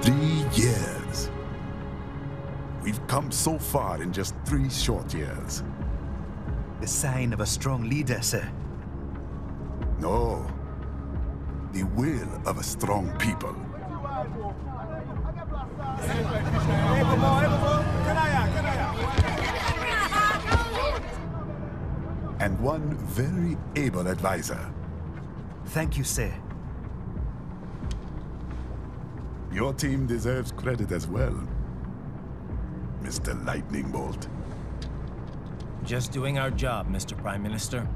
3 years. We've come so far in just 3 short years. The sign of a strong leader, sir. No. The will of a strong people. And one very able advisor. Thank you, sir. Your team deserves credit as well, Mr. Lightning Bolt. Just doing our job, Mr. Prime Minister.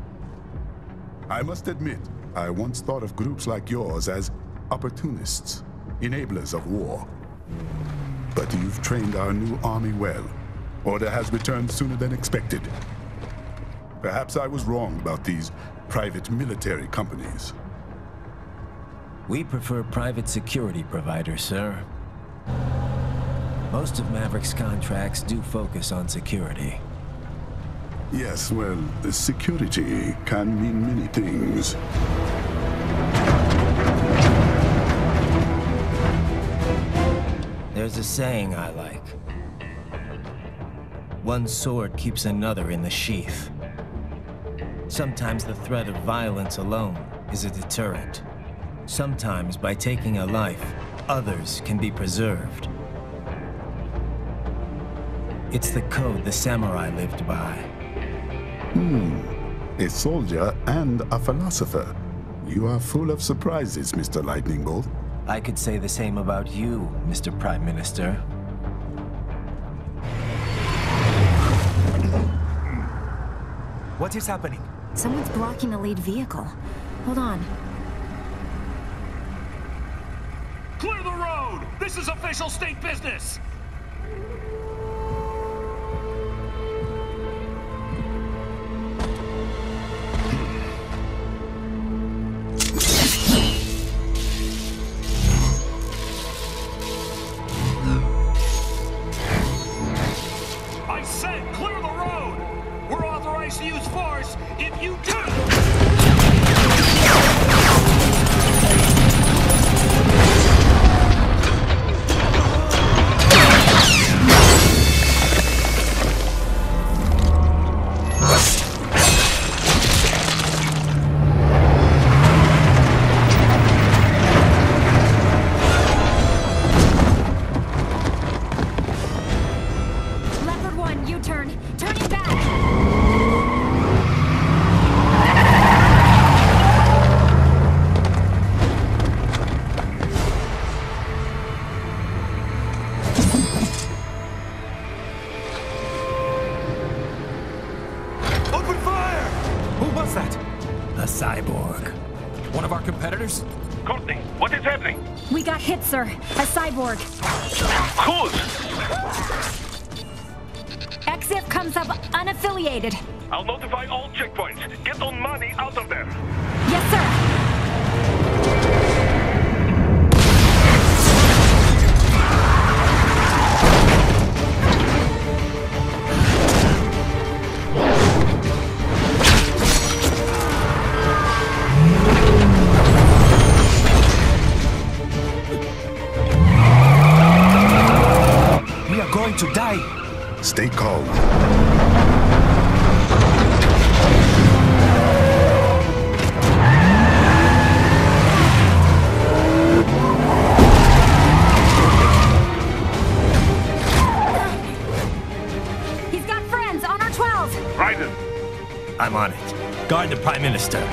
I must admit, I once thought of groups like yours as opportunists, enablers of war. But you've trained our new army well. Order has returned sooner than expected. Perhaps I was wrong about these private military companies. We prefer private security providers, sir. Most of Maverick's contracts do focus on security. Yes, well, security can mean many things. There's a saying I like. One sword keeps another in the sheath. Sometimes the threat of violence alone is a deterrent. Sometimes by taking a life, others can be preserved. It's the code the samurai lived by. A soldier and a philosopher. You are full of surprises, Mr. Lightning Bolt. I could say the same about you, Mr. Prime Minister. What is happening? Someone's blocking the lead vehicle. Hold on. Clear the road! This is official state business! I said clear the road! We're authorized to use force if you do! A cyborg. One of our competitors? Courtney, what is happening? We got hit, sir. A cyborg. Whose? XF comes up unaffiliated. I'll notify all checkpoints. Get on money out of there. Yes, sir. To die. Stay calm. He's got friends on our 12. Raiden. I'm on it. Guard the Prime Minister.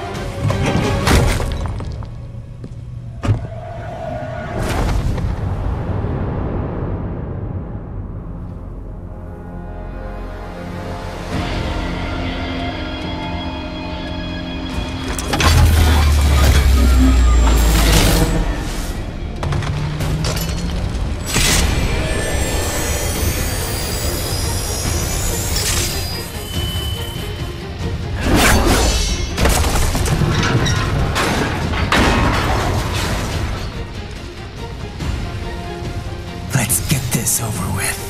Let's get this over with.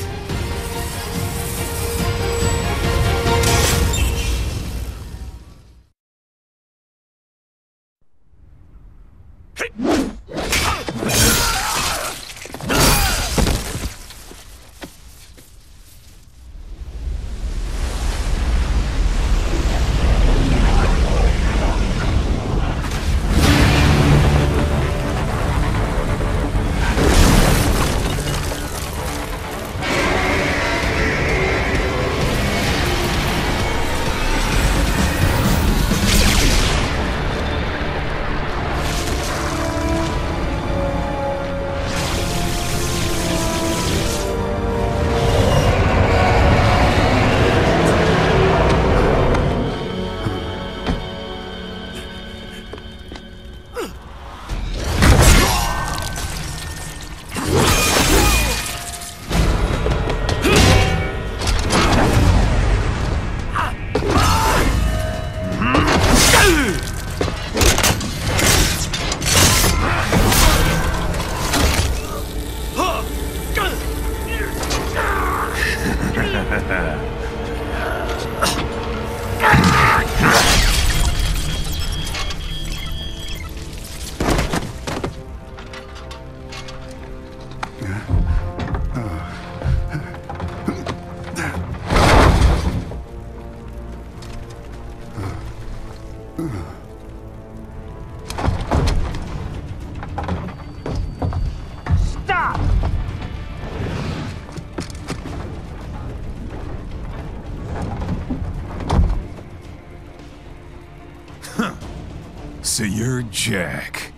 So you're Jack.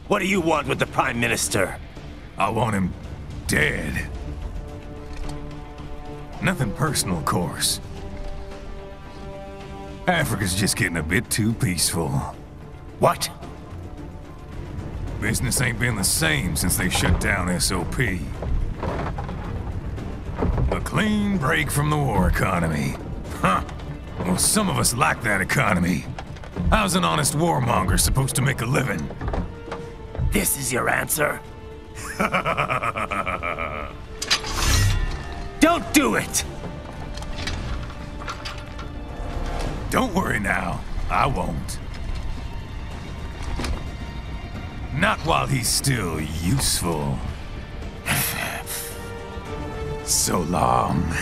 What do you want with the Prime Minister? I want him dead. Nothing personal, of course. Africa's just getting a bit too peaceful. What? Business ain't been the same since they shut down SOP. A clean break from the war economy. Huh. Well, some of us like that economy. How's an honest warmonger supposed to make a living? This is your answer? Don't do it! Don't worry now. I won't. Not while he's still useful. So long.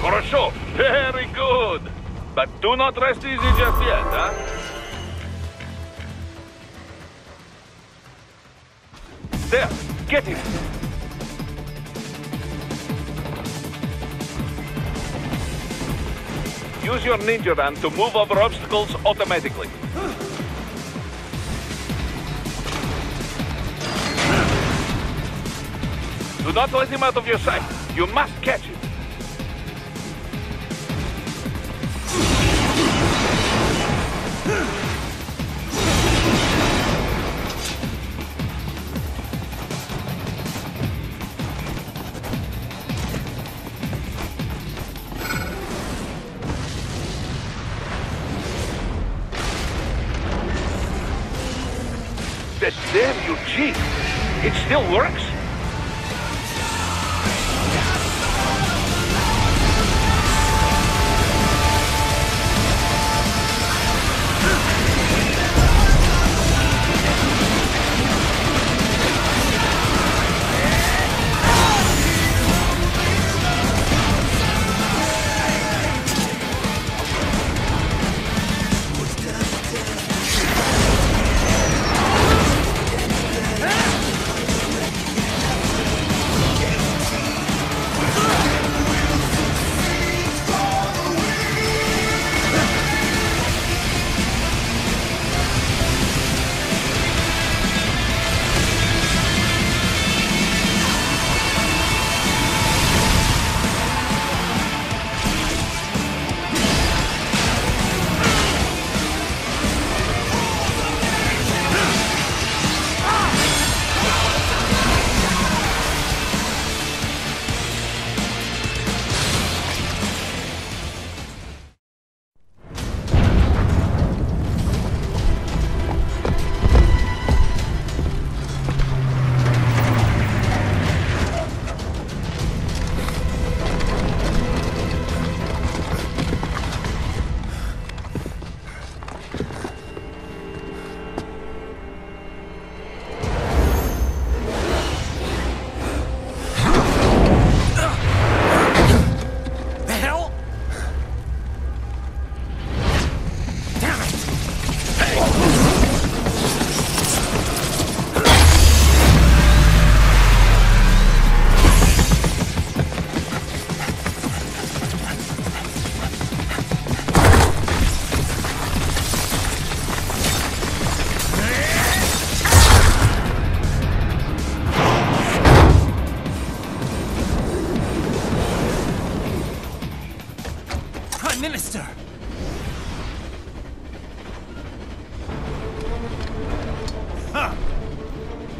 Хорошо, very good. But do not rest easy just yet, huh? There, get him. Use your ninja van to move over obstacles automatically. Do not let him out of your sight. You must catch him. That damn you cheat! It still works? Minister! Huh.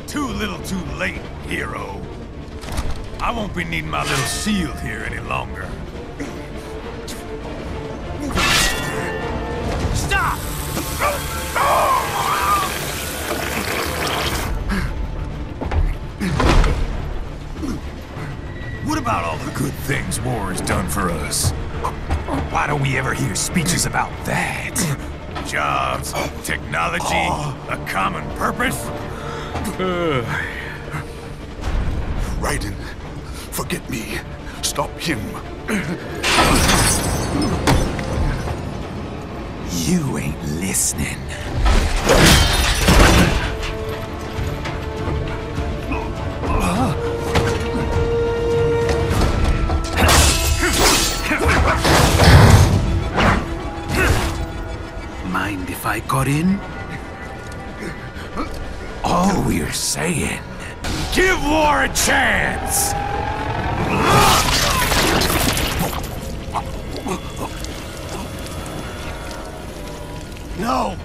Too little too late, hero. I won't be needing my little shield here any longer. Stop! What about all the good things war has done for us? Why don't we ever hear speeches about that? Jobs, technology, a common purpose? Raiden, forget me. Stop him. You ain't listening. Mind if I got in? All we're saying, give war a chance! No!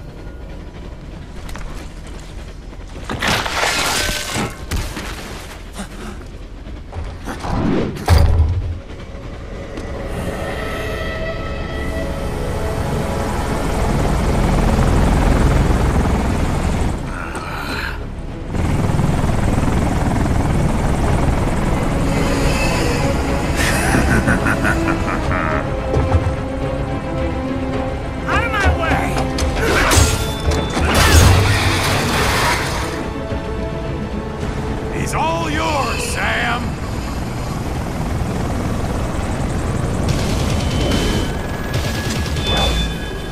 He's all yours, Sam!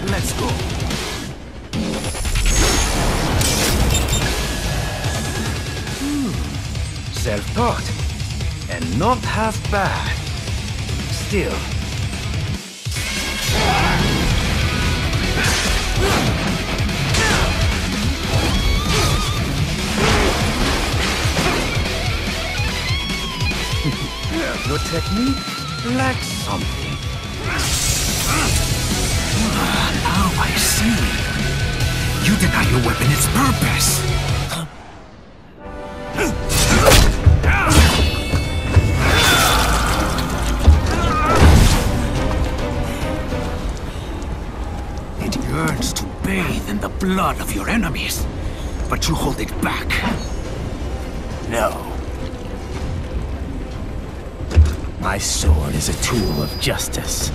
Let's go. Self-taught. And not half bad. Still. Your technique lacks something. Now I see. You deny your weapon its purpose. It yearns to bathe in the blood of your enemies, but you hold it back. No. My sword is a tool of justice.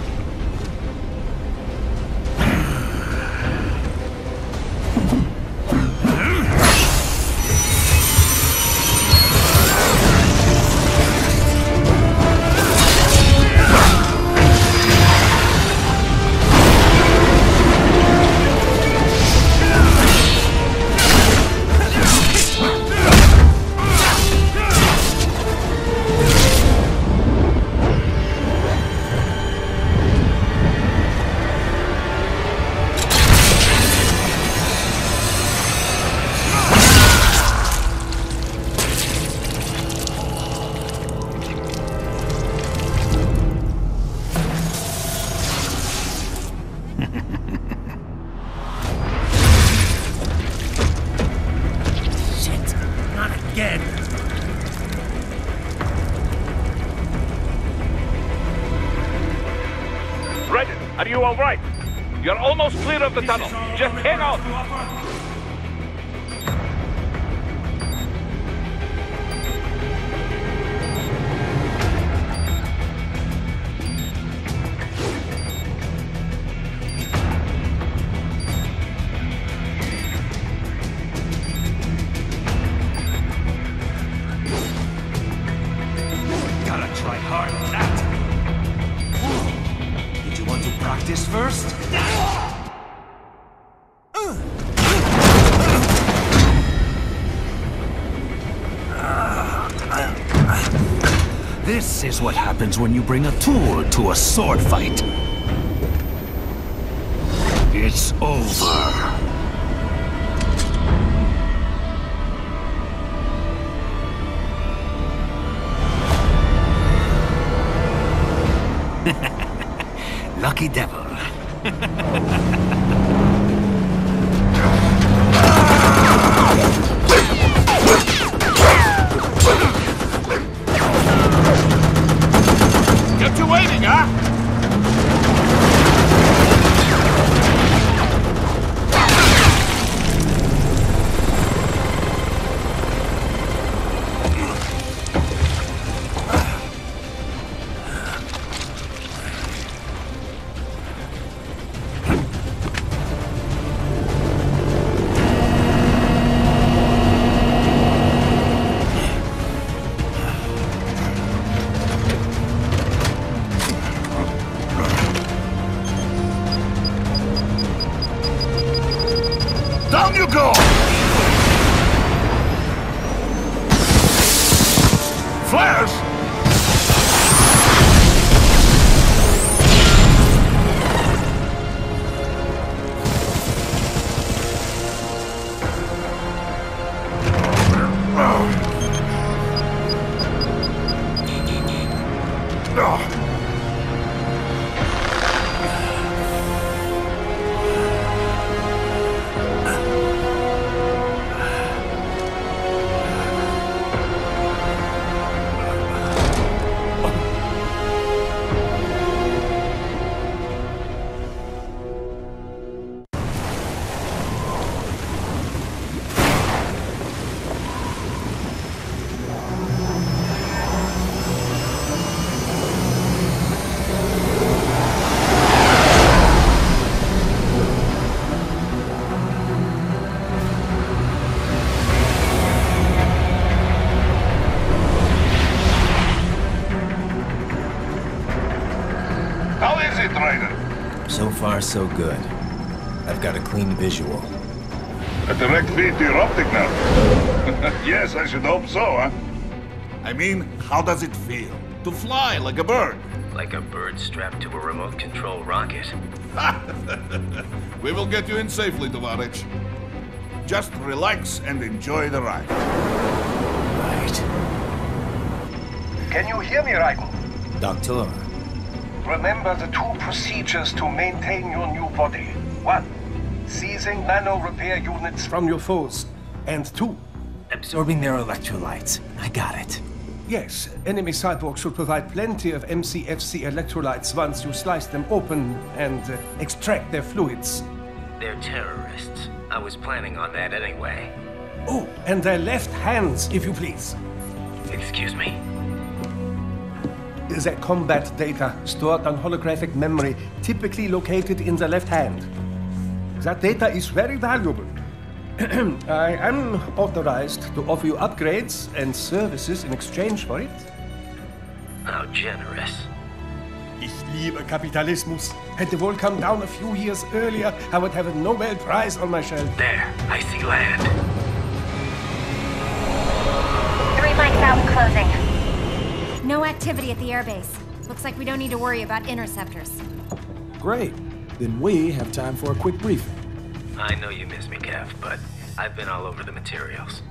Raiden, are you all right? You're almost clear of the tunnel. Just hang on. Gotta try hard on that. Did you want to practice first? This is what happens when you bring a tool to a sword fight. It's over. Lucky devil. Get you waiting, huh? Flares! How is it, Raiden? So far, so good. I've got a clean visual. A direct feed to your optic now. Yes, I should hope so, huh? I mean, how does it feel? To fly like a bird? Like a bird strapped to a remote control rocket. We will get you in safely, Tovarich. Just relax and enjoy the ride. Right. Can you hear me, Raiden? Doctor. Remember the two procedures to maintain your new body. 1. Seizing nano repair units from your foes. And 2. Absorbing their electrolytes. I got it. Yes, enemy cyborgs should provide plenty of MCFC electrolytes once you slice them open and extract their fluids. They're terrorists. I was planning on that anyway. Oh, and their left hands, if you please. Excuse me? Their combat data stored on holographic memory, typically located in the left hand. That data is very valuable. I am authorized to offer you upgrades and services in exchange for it. How generous. Ich liebe Kapitalismus. Had the wall come down a few years earlier, I would have a Nobel Prize on my shelf. There, I see land. 3 mics out and closing. No activity at the airbase. Looks like we don't need to worry about interceptors. Great. Then we have time for a quick briefing. I know you miss me, Kev, but I've been all over the materials.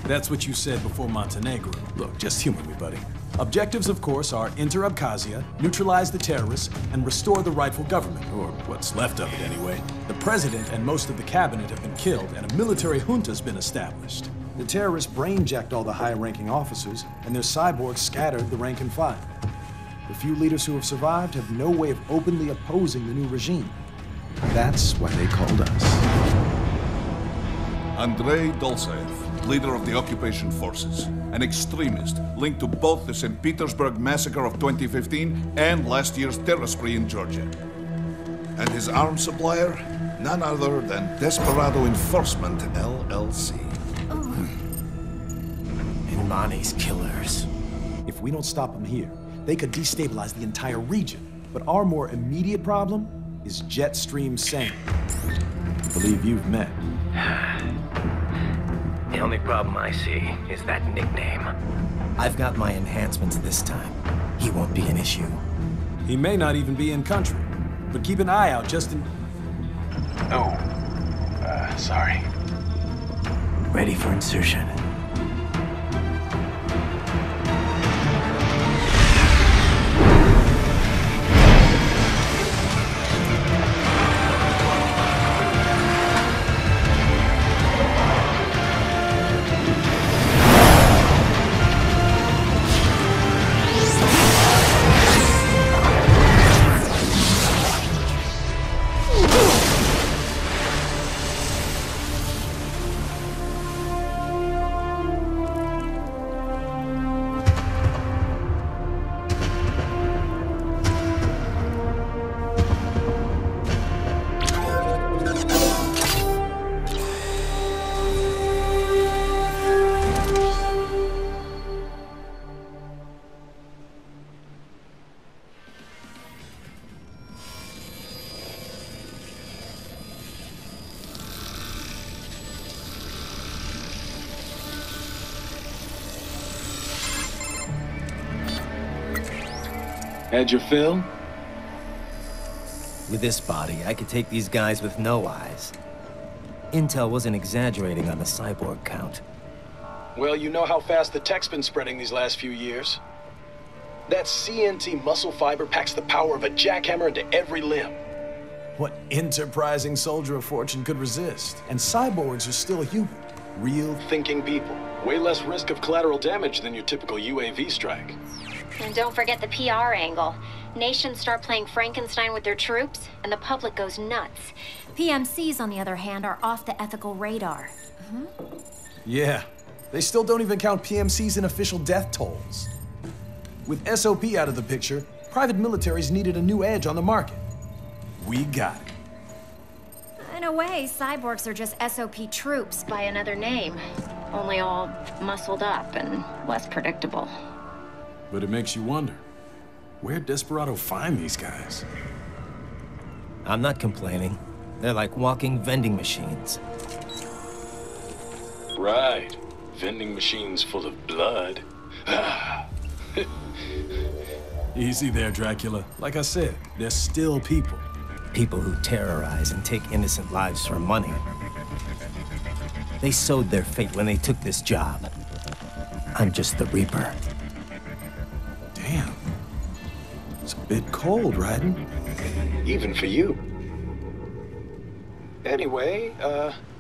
That's what you said before Montenegro. Look, just humor me, buddy. Objectives, of course, are enter Abkhazia, neutralize the terrorists, and restore the rightful government, or what's left of it anyway. The president and most of the cabinet have been killed, and a military junta's been established. The terrorists brain-jacked all the high-ranking officers, and their cyborgs scattered the rank and file. The few leaders who have survived have no way of openly opposing the new regime. That's why they called us. Andrei Dolzaev, leader of the occupation forces, an extremist linked to both the St. Petersburg massacre of 2015 and last year's terror spree in Georgia. And his arms supplier, none other than Desperado Enforcement, LLC. Ilmani's killers. If we don't stop them here, they could destabilize the entire region. But our more immediate problem is Jetstream Sane. I believe you've met. The only problem I see is that nickname. I've got my enhancements this time. He won't be an issue. He may not even be in country, but keep an eye out just in... Oh, sorry. Ready for insertion. Had your fill? With this body, I could take these guys with no eyes. Intel wasn't exaggerating on the cyborg count. Well, you know how fast the tech's been spreading these last few years. That CNT muscle fiber packs the power of a jackhammer into every limb. What enterprising soldier of fortune could resist? And cyborgs are still human. Real thinking people. Way less risk of collateral damage than your typical UAV strike. And don't forget the PR angle. Nations start playing Frankenstein with their troops, and the public goes nuts. PMCs, on the other hand, are off the ethical radar. Yeah. They still don't even count PMCs in official death tolls. With SOP out of the picture, private militaries needed a new edge on the market. We got it. In a way, cyborgs are just SOP troops by another name. Only all muscled up and less predictable. But it makes you wonder, where'd Desperado find these guys? I'm not complaining. They're like walking vending machines. Right. Vending machines full of blood. Easy there, Dracula. Like I said, they're still people. People who terrorize and take innocent lives for money. They sowed their fate when they took this job. I'm just the Reaper. Damn. It's a bit cold, Raiden. Even for you. Anyway,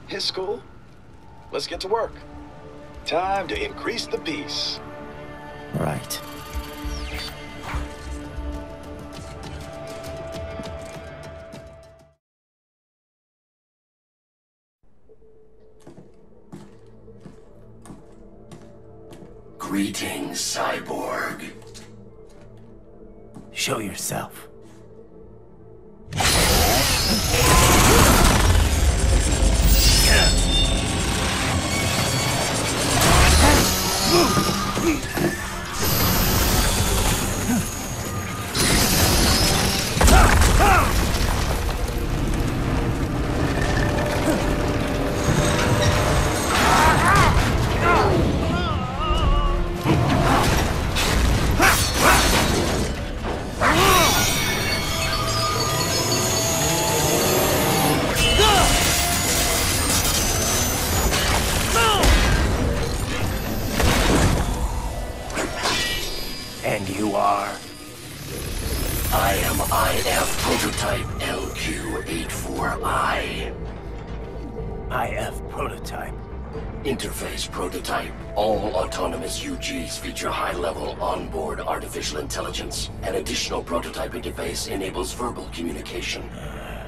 his school. Let's get to work. Time to increase the peace. Right. Greetings, cyborg. Show yourself. And you are? I am IF Prototype LQ84I. IF Prototype. Interface Prototype. All autonomous UGs feature high-level onboard artificial intelligence. An additional prototype interface enables verbal communication.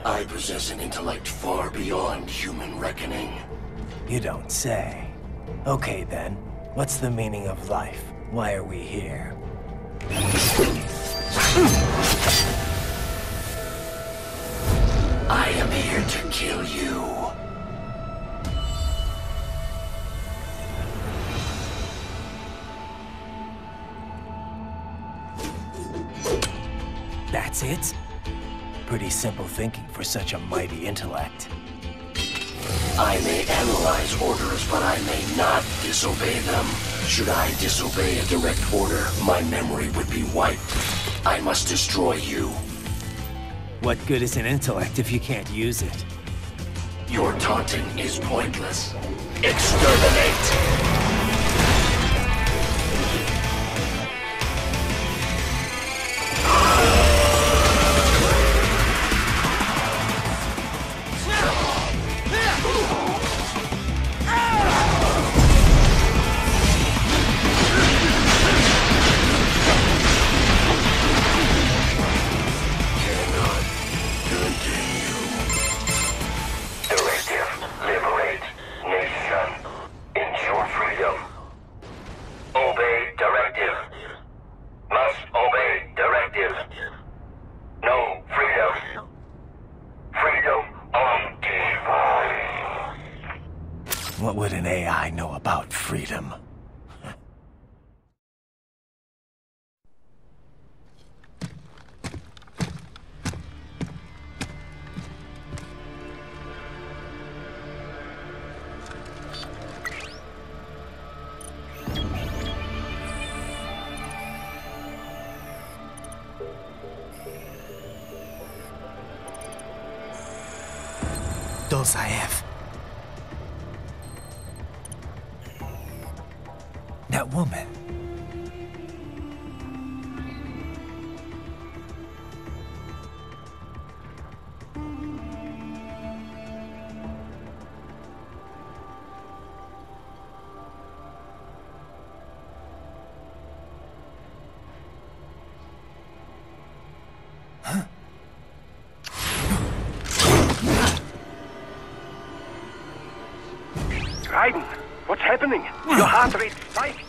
I possess an intellect far beyond human reckoning. You don't say. Okay then, what's the meaning of life? Why are we here? I am here to kill you. That's it? Pretty simple thinking for such a mighty intellect. I may analyze orders, but I may not disobey them. Should I disobey a direct order, my memory would be wiped. I must destroy you. What good is an intellect if you can't use it? Your taunting is pointless. Exterminate! Ensure Dosaev. That woman. Raiden, what's happening? Your heart rate spiked.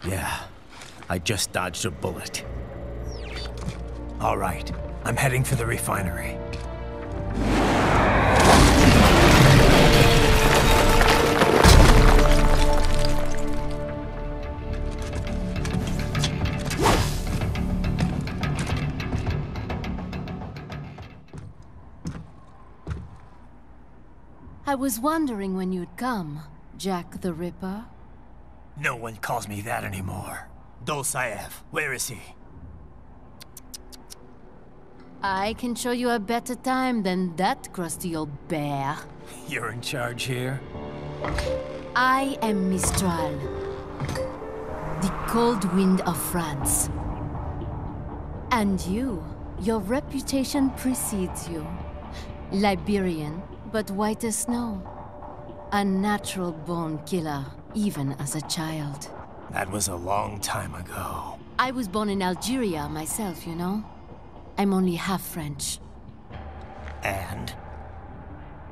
Yeah, I just dodged a bullet. All right, I'm heading for the refinery. I was wondering when you'd come, Jack the Ripper. No one calls me that anymore. Dosaev, where is he? I can show you a better time than that crusty old bear. You're in charge here? I am Mistral, the cold wind of France. And your reputation precedes you. Liberian, but white as snow. A natural-born killer, even as a child. That was a long time ago. I was born in Algeria myself, you know? I'm only half French. And?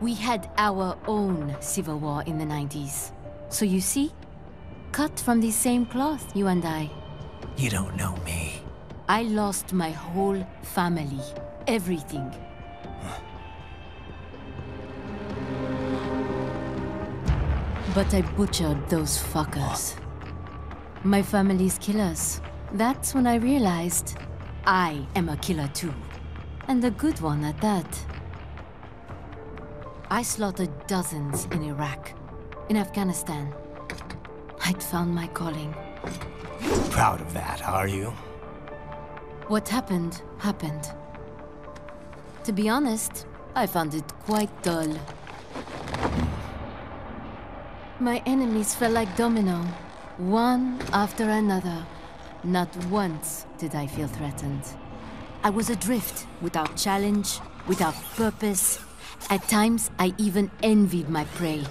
We had our own civil war in the 90s. So you see? Cut from the same cloth, you and I. You don't know me. I lost my whole family. Everything. But I butchered those fuckers. My family's killers. That's when I realized I am a killer too. And a good one at that. I slaughtered dozens in Iraq, in Afghanistan. I'd found my calling. Proud of that, are you? What happened, happened. To be honest, I found it quite dull. My enemies fell like domino, one after another. Not once did I feel threatened. I was adrift, without challenge, without purpose. At times, I even envied my prey.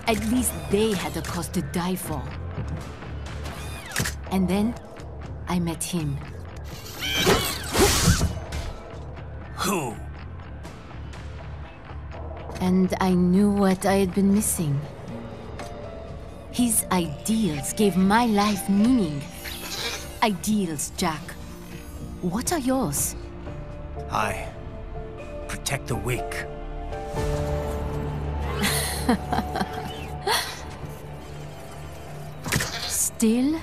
At least they had a cause to die for. And then, I met him. Who? And I knew what I had been missing. His ideals gave my life meaning. Ideals, Jack. What are yours? I protect the weak. Still?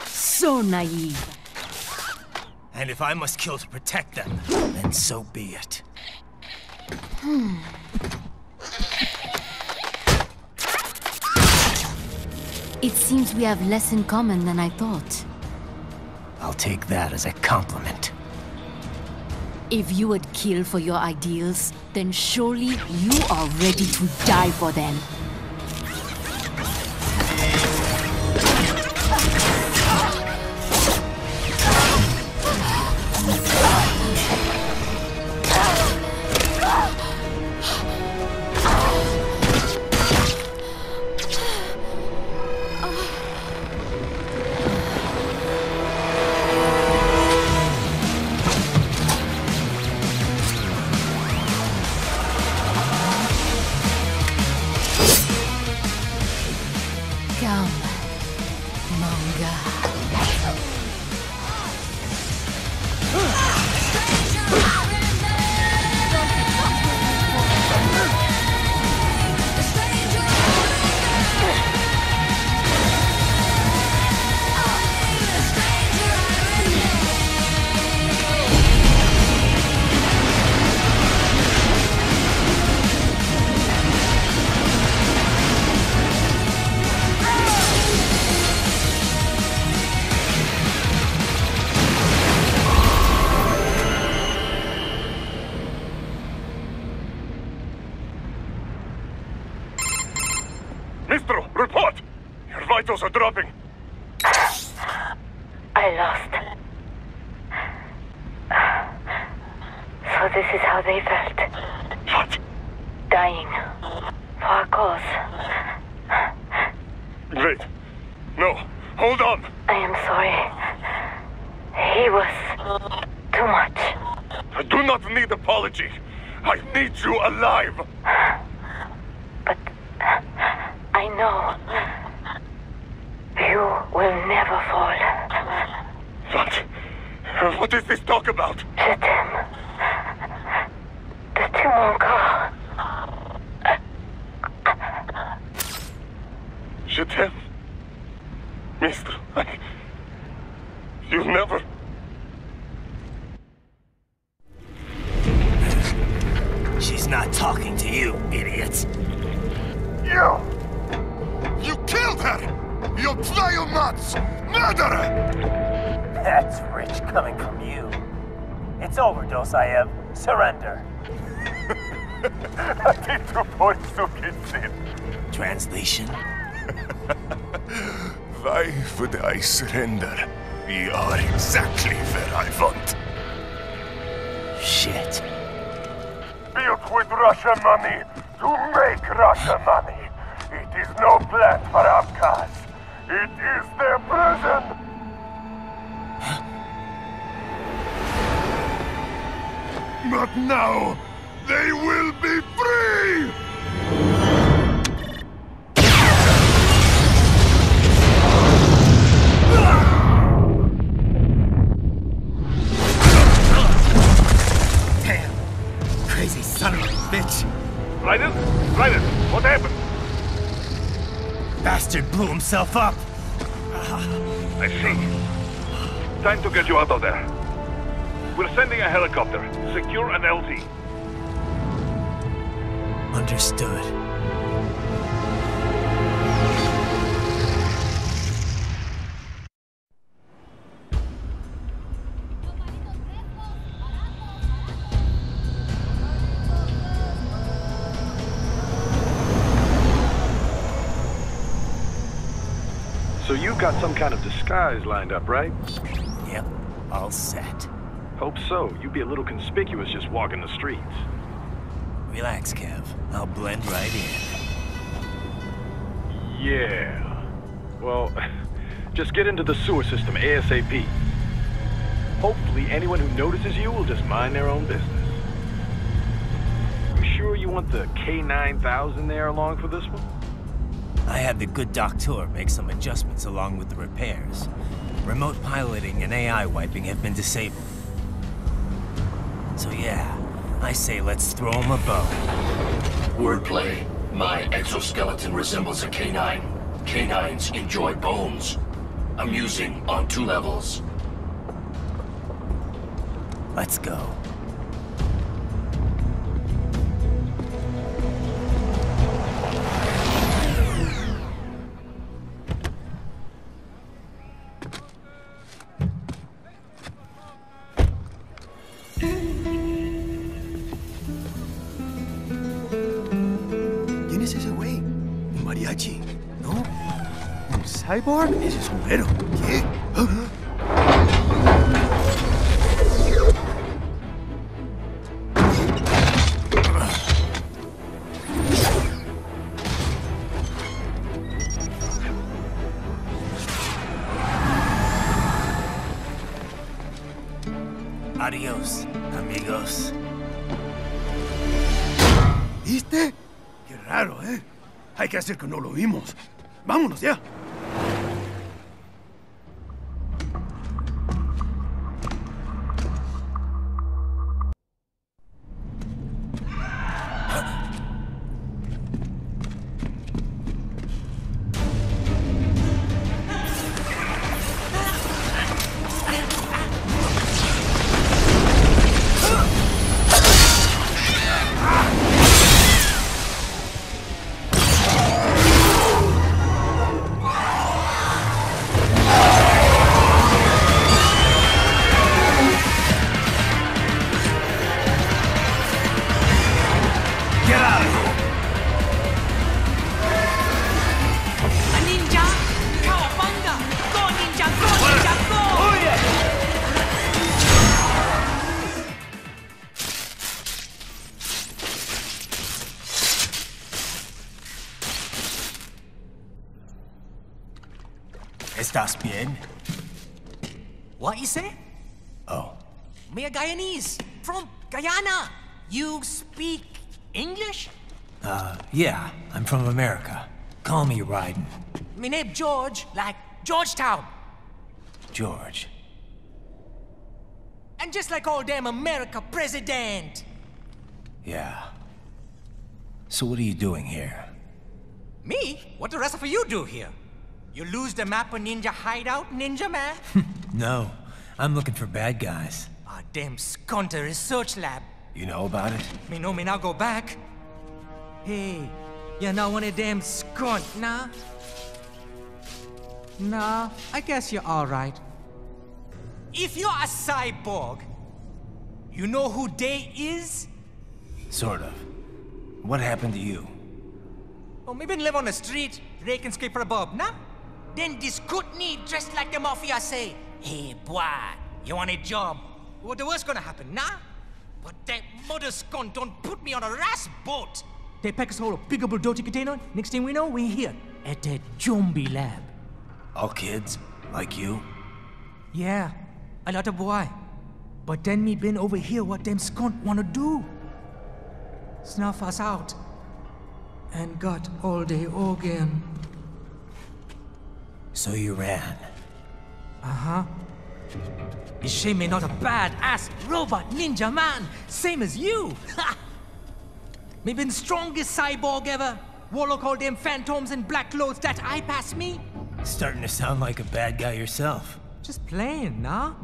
So naive. And if I must kill to protect them, then so be it. It seems we have less in common than I thought. I'll take that as a compliment. If you would kill for your ideals, then surely you are ready to die for them. Mistro, report! Your vitals are dropping. I lost. So this is how they felt. What? Dying. For a cause. Wait. No. Hold on. I am sorry. He was too much. I do not need apology. I need you alive. But I know you will never fall. What is this talk about? Je t'aime. De tout mon corps. Je t'aime. Mister, you'll never... She's not talking to you, idiot. You killed her! You vile nuts! Murderer! That's rich coming from you. It's overdose, I have. Surrender. Translation? Why would I surrender? We are exactly where I want. Shit. Built with Russian money to make Russian money. It is no plan for outcasts. It is their prison. But now, they will be free! Damn! Crazy son of a bitch! Raiden? Raiden, what happened? Bastard blew himself up! I see. Time to get you out of there. We're sending a helicopter. Secure an LZ. Understood. So you've got some kind of disguise lined up, right? Yep, all set. Hope so. You'd be a little conspicuous just walking the streets. Relax, Kev. I'll blend right in. Yeah. Well, just get into the sewer system ASAP. Hopefully anyone who notices you will just mind their own business. You sure you want the K9000 there along for this one? I had the good doctor make some adjustments along with the repairs. Remote piloting and AI wiping have been disabled. So yeah, I say let's throw him a bone. Wordplay. My exoskeleton resembles a canine. Canines enjoy bones. Amusing on 2 levels. Let's go. ¿No? ¿Un cyborg? Ese sombrero. ¿Qué? Adiós, amigos. ¿Viste? Qué raro, ¿eh? Hay que hacer que no lo vimos. ¡Vámonos ya! ¿Estás bien? What you say? Oh. Me a Guyanese, from Guyana. You speak English? Yeah, I'm from America. Call me Raiden. Me name George, like Georgetown. George. And just like all damn America president. Yeah. So what are you doing here? Me? What the rest of you do here? You lose the map of Ninja Hideout, Ninja Man? No, I'm looking for bad guys. Ah, damn Skunter research lab. You know about it? Me know me now go back. Hey, you're not one of them skunt, nah? Nah, I guess you're alright. If you're a cyborg, you know who they is? Sort of. What happened to you? Oh, me been live on the street, rake and scrape for a bob, nah? Then this good need dressed like the mafia say, hey boy, you want a job? What the worst gonna happen, nah? But that mother skunt don't put me on a ras boat. They pack us all a big old dirty container. Next thing we know, we're here at that zombie lab. All kids? Like you? Yeah, a lot of boy. But then me been over here what them skunt wanna do. Snuff us out. And got all the organ. So you ran? Uh-huh. You shame me not a bad-ass robot ninja man, same as you. Ha! Me been strongest cyborg ever. Warlock all them phantoms and black clothes that eye pass me. Starting to sound like a bad guy yourself. Just playing, nah?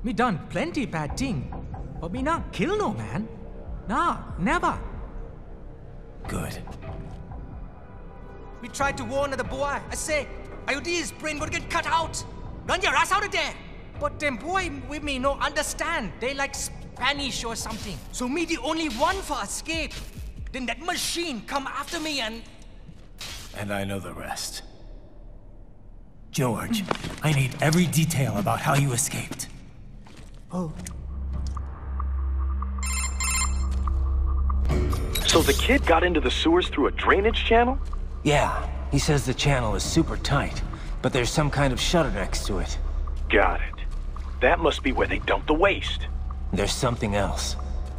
Me done plenty bad thing. But me not kill no man. Nah, never. Good. We tried to warn the boy. I say, IOD's brain gonna get cut out. Run your ass out of there. But them boy with me no understand. They like Spanish or something. So me the only one for escape. Then that machine come after me and... And I know the rest. George, I need every detail about how you escaped. Oh. So the kid got into the sewers through a drainage channel? Yeah, he says the channel is super tight, but there's some kind of shutter next to it. Got it. That must be where they dump the waste. There's something else.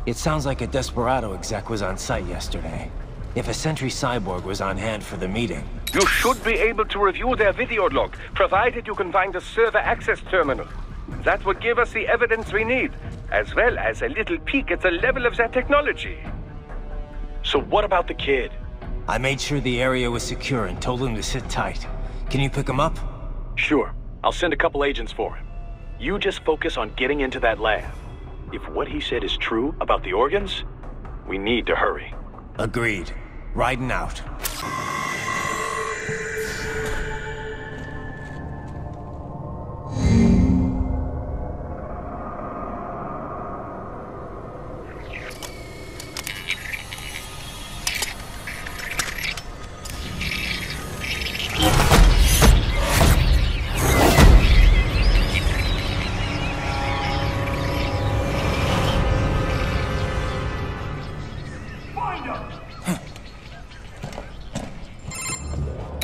It sounds like a Desperado exec was on site yesterday. If a Sentry cyborg was on hand for the meeting. You should be able to review their video log, provided you can find a server access terminal. That would give us the evidence we need, as well as a little peek at the level of their technology. So what about the kid? I made sure the area was secure and told him to sit tight. Can you pick him up? Sure. I'll send a couple agents for him. You just focus on getting into that lab. If what he said is true about the organs, we need to hurry. Agreed. Riding out.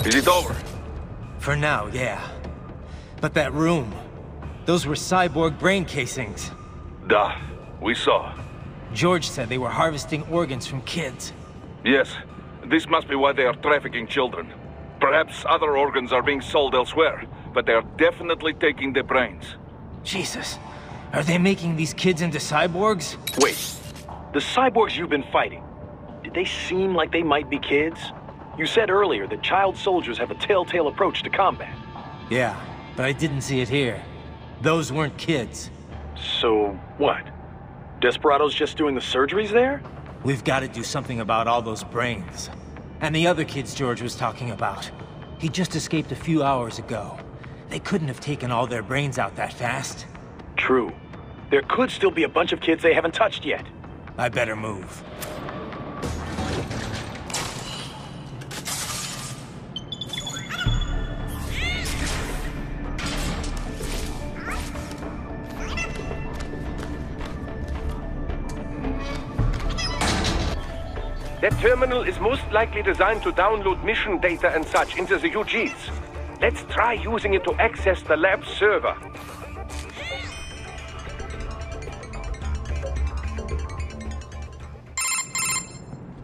Is it over? For now, yeah. But that room, those were cyborg brain casings. Duh, we saw. George said they were harvesting organs from kids. Yes, this must be why they are trafficking children. Perhaps other organs are being sold elsewhere, but they are definitely taking the brains. Jesus, are they making these kids into cyborgs? Wait, the cyborgs you've been fighting, did they seem like they might be kids? You said earlier that child soldiers have a telltale approach to combat. Yeah, but I didn't see it here. Those weren't kids. So, what? Desperado's just doing the surgeries there? We've got to do something about all those brains. And the other kids George was talking about. He just escaped a few hours ago. They couldn't have taken all their brains out that fast. True. There could still be a bunch of kids they haven't touched yet. I better move. That terminal is most likely designed to download mission data and such into the UGs. Let's try using it to access the lab server.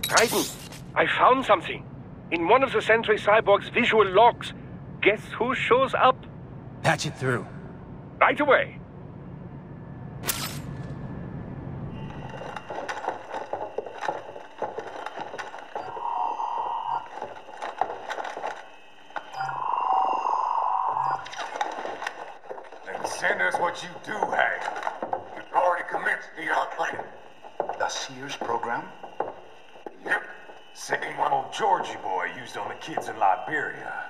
Raiden, I found something. In one of the Sentry Cyborg's visual logs. Guess who shows up? Patch it through. Right away. Then send us what you do have. You've already commenced the plan. The Sears program? Yep. Same one old Georgie boy used on the kids in Liberia.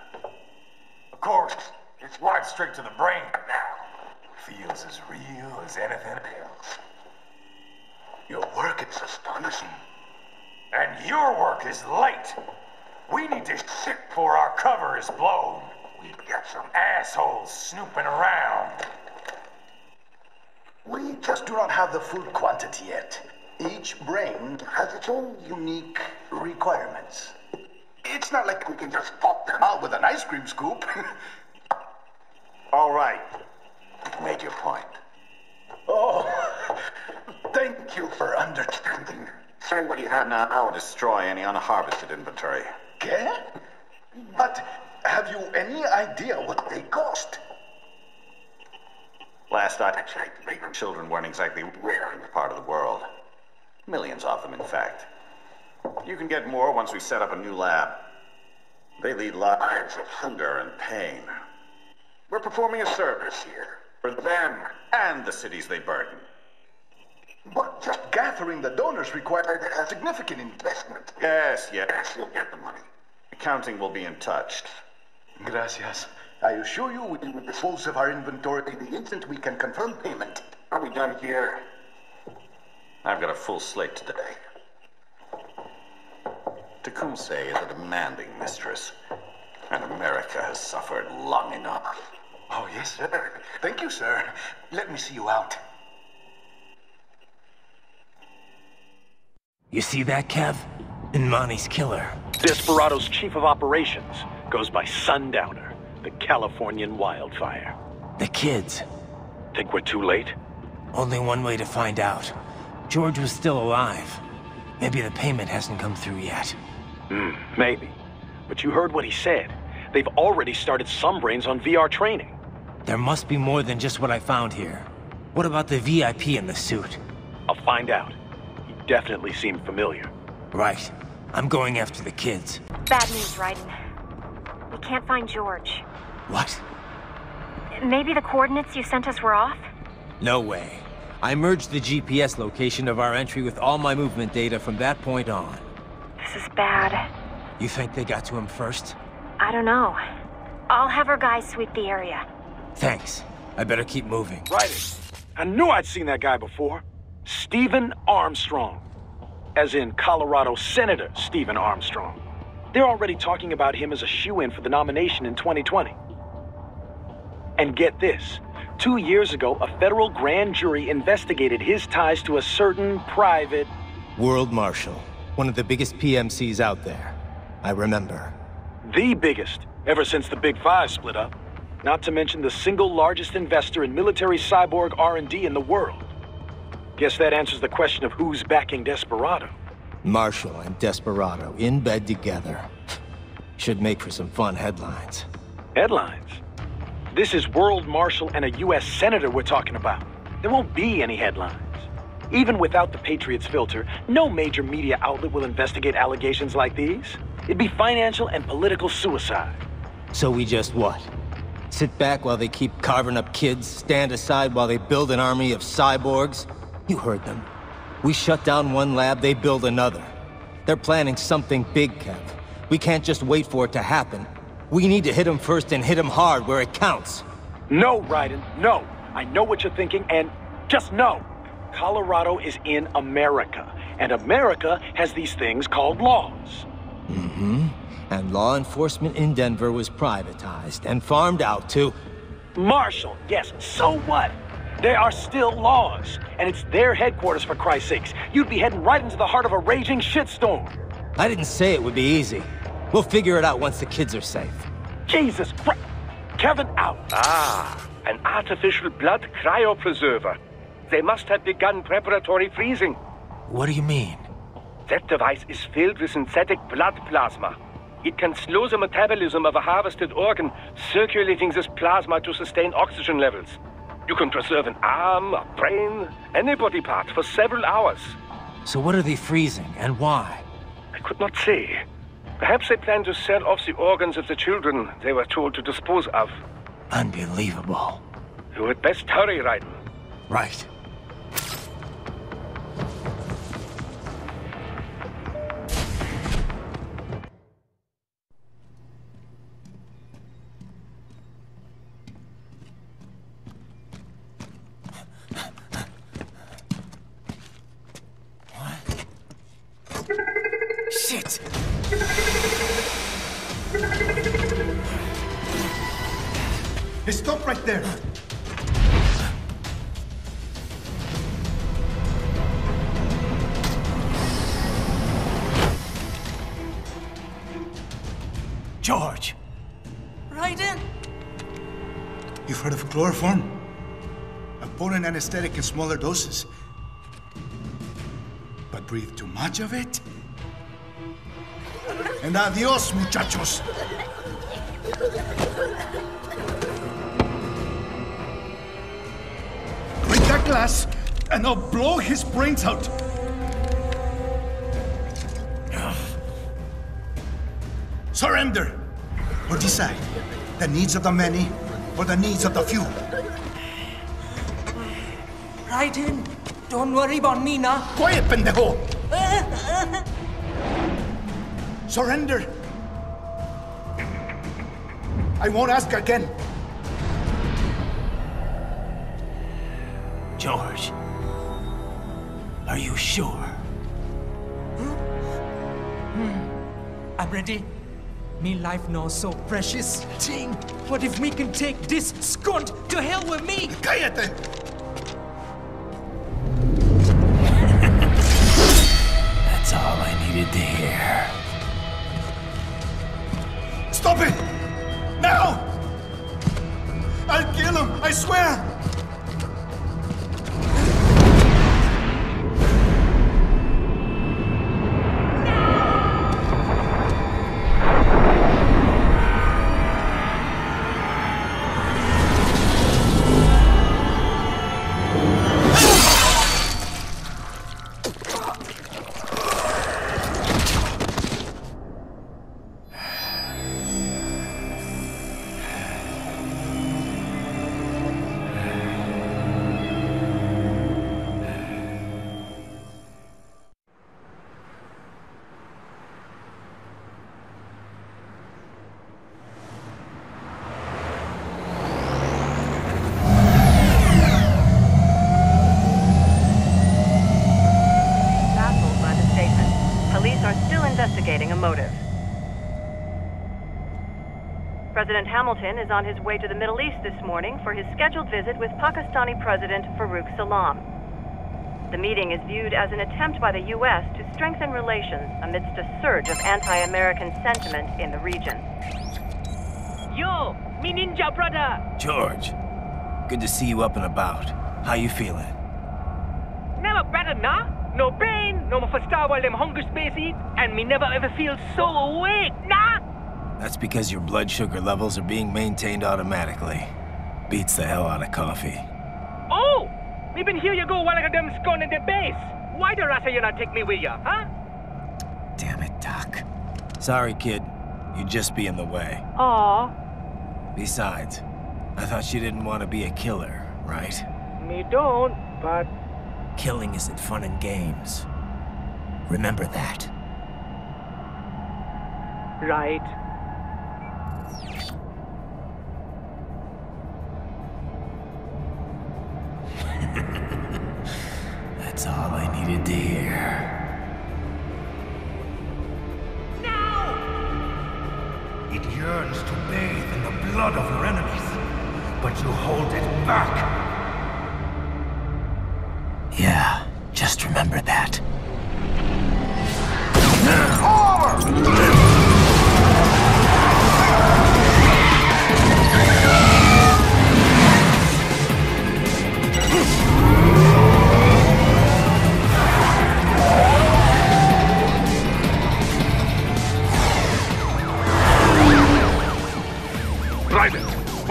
Of course, it's right straight to the brain now. Feels as real as anything else. Your work is astonishing. And your work is late. We need to shit before our cover is blown. We've got some assholes snooping around. We just do not have the full quantity yet. Each brain has its own unique requirements. It's not like we can just pop them out with an ice cream scoop. All right. You've made your point. Oh, thank you for understanding. Send what you have now. I'll destroy any unharvested inventory. Okay? But have you any idea what they cost? Last I checked, children weren't exactly rare in this part of the world. Millions of them, in fact. You can get more once we set up a new lab. They lead lives of hunger and pain. We're performing a service here for them and the cities they burden. But just gathering the donors required a significant investment. Yes, you'll get the money. Accounting will be in touch. Gracias. I assure you we will dispose of our inventory the instant we can confirm payment. Are we done here? I've got a full slate today. Tecumseh is a demanding mistress, and America has suffered long enough. Oh, yes, sir. Thank you, sir. Let me see you out. You see that, Kev? Inmani's killer. Desperado's chief of operations goes by Sundowner, the Californian wildfire. The kids. Think we're too late? Only one way to find out. George was still alive. Maybe the payment hasn't come through yet. Maybe. But you heard what he said. They've already started some brains on VR training. There must be more than just what I found here. What about the VIP in the suit? I'll find out. He definitely seemed familiar. Right. I'm going after the kids. Bad news, Raiden. We can't find George. What? Maybe the coordinates you sent us were off? No way. I merged the GPS location of our entry with all my movement data from that point on. This is bad. You think they got to him first? I don't know. I'll have our guys sweep the area. Thanks. I better keep moving. Raiden. I knew I'd seen that guy before. Stephen Armstrong. As in Colorado Senator Stephen Armstrong. They're already talking about him as a shoo-in for the nomination in 2020. And get this. 2 years ago, a federal grand jury investigated his ties to a certain private... World Marshal. One of the biggest PMCs out there. I remember. The biggest, ever since the Big Five split up. Not to mention the single largest investor in military cyborg R&D in the world. Guess that answers the question of who's backing Desperado. Marshall and Desperado in bed together. Should make for some fun headlines. Headlines? This is World Marshal and a U.S. Senator we're talking about. There won't be any headlines. Even without the Patriots filter, no major media outlet will investigate allegations like these. It'd be financial and political suicide. So we just what? Sit back while they keep carving up kids, stand aside while they build an army of cyborgs? You heard them. We shut down one lab, they build another. They're planning something big, Kev. We can't just wait for it to happen. We need to hit them first and hit them hard where it counts. No, Raiden, no. I know what you're thinking, and just know. Colorado is in America, and America has these things called laws. Mm-hmm. And law enforcement in Denver was privatized and farmed out to... Marshall, yes, so what? There are still laws, and it's their headquarters, for Christ's sakes. You'd be heading right into the heart of a raging shitstorm. I didn't say it would be easy. We'll figure it out once the kids are safe. Jesus Christ! Kevin, out! Ah, an artificial blood cryopreserver. They must have begun preparatory freezing. What do you mean? That device is filled with synthetic blood plasma. It can slow the metabolism of a harvested organ, circulating this plasma to sustain oxygen levels. You can preserve an arm, a brain, any body part for several hours. So what are they freezing, and why? I could not say. Perhaps they plan to sell off the organs of the children they were told to dispose of. Unbelievable. You had best hurry, Raiden. Right. Shit! Hey, stop right there! George! Raiden! You've heard of chloroform? A potent anesthetic in smaller doses. But breathe too much of it? And adios, muchachos! Break that glass, and I'll blow his brains out! Surrender! Or decide, the needs of the many, or the needs of the few. Raiden, don't worry about me now. Quiet, pendejo! Surrender! I won't ask again. George, are you sure? I'm ready. Me life now so precious. Ting, what if me can take this skunt to hell with me? Cállate! That's all I needed to hear. Stop it! Now! I'll kill him, I swear! Investigating a motive. President Hamilton is on his way to the Middle East this morning for his scheduled visit with Pakistani President Farouk Salam. The meeting is viewed as an attempt by the U.S. to strengthen relations amidst a surge of anti-American sentiment in the region. Yo, me ninja brother! George, good to see you up and about. How you feeling? Never better, nah? No pain, no more for star while them hunger space eat, and me never ever feel so awake, nah? That's because your blood sugar levels are being maintained automatically. Beats the hell out of coffee. Oh! Me been here you go while I got them scone in the base. Why the rasa you not take me with ya, huh? Damn it, Doc. Sorry, kid. You'd just be in the way. Aw. Besides, I thought you didn't want to be a killer, right? Me don't, but... Killing isn't fun and games. Remember that. Right. That's all I needed to hear. Now! It yearns to bathe in the blood of your enemies, but you hold it back. Yeah, just remember that.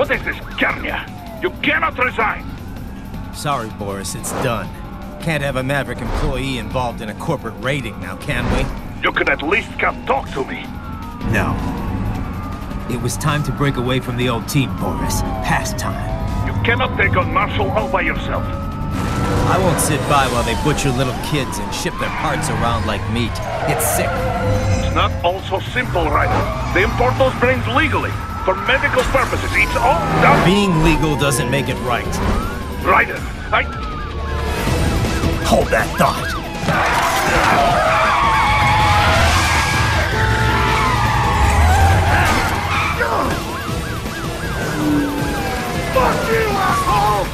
What is this, Garnia? You cannot resign! Sorry, Boris, it's done. Can't have a Maverick employee involved in a corporate raiding now, can we? You could at least come talk to me. No. It was time to break away from the old team, Boris. Past time. You cannot take on Marshall all by yourself. I won't sit by while they butcher little kids and ship their parts around like meat. It's sick. It's not all so simple, Raiden. They import those brains legally, for medical purposes. It's all done. Being legal doesn't make it right. Raiden, Hold that thought. Fuck you, asshole!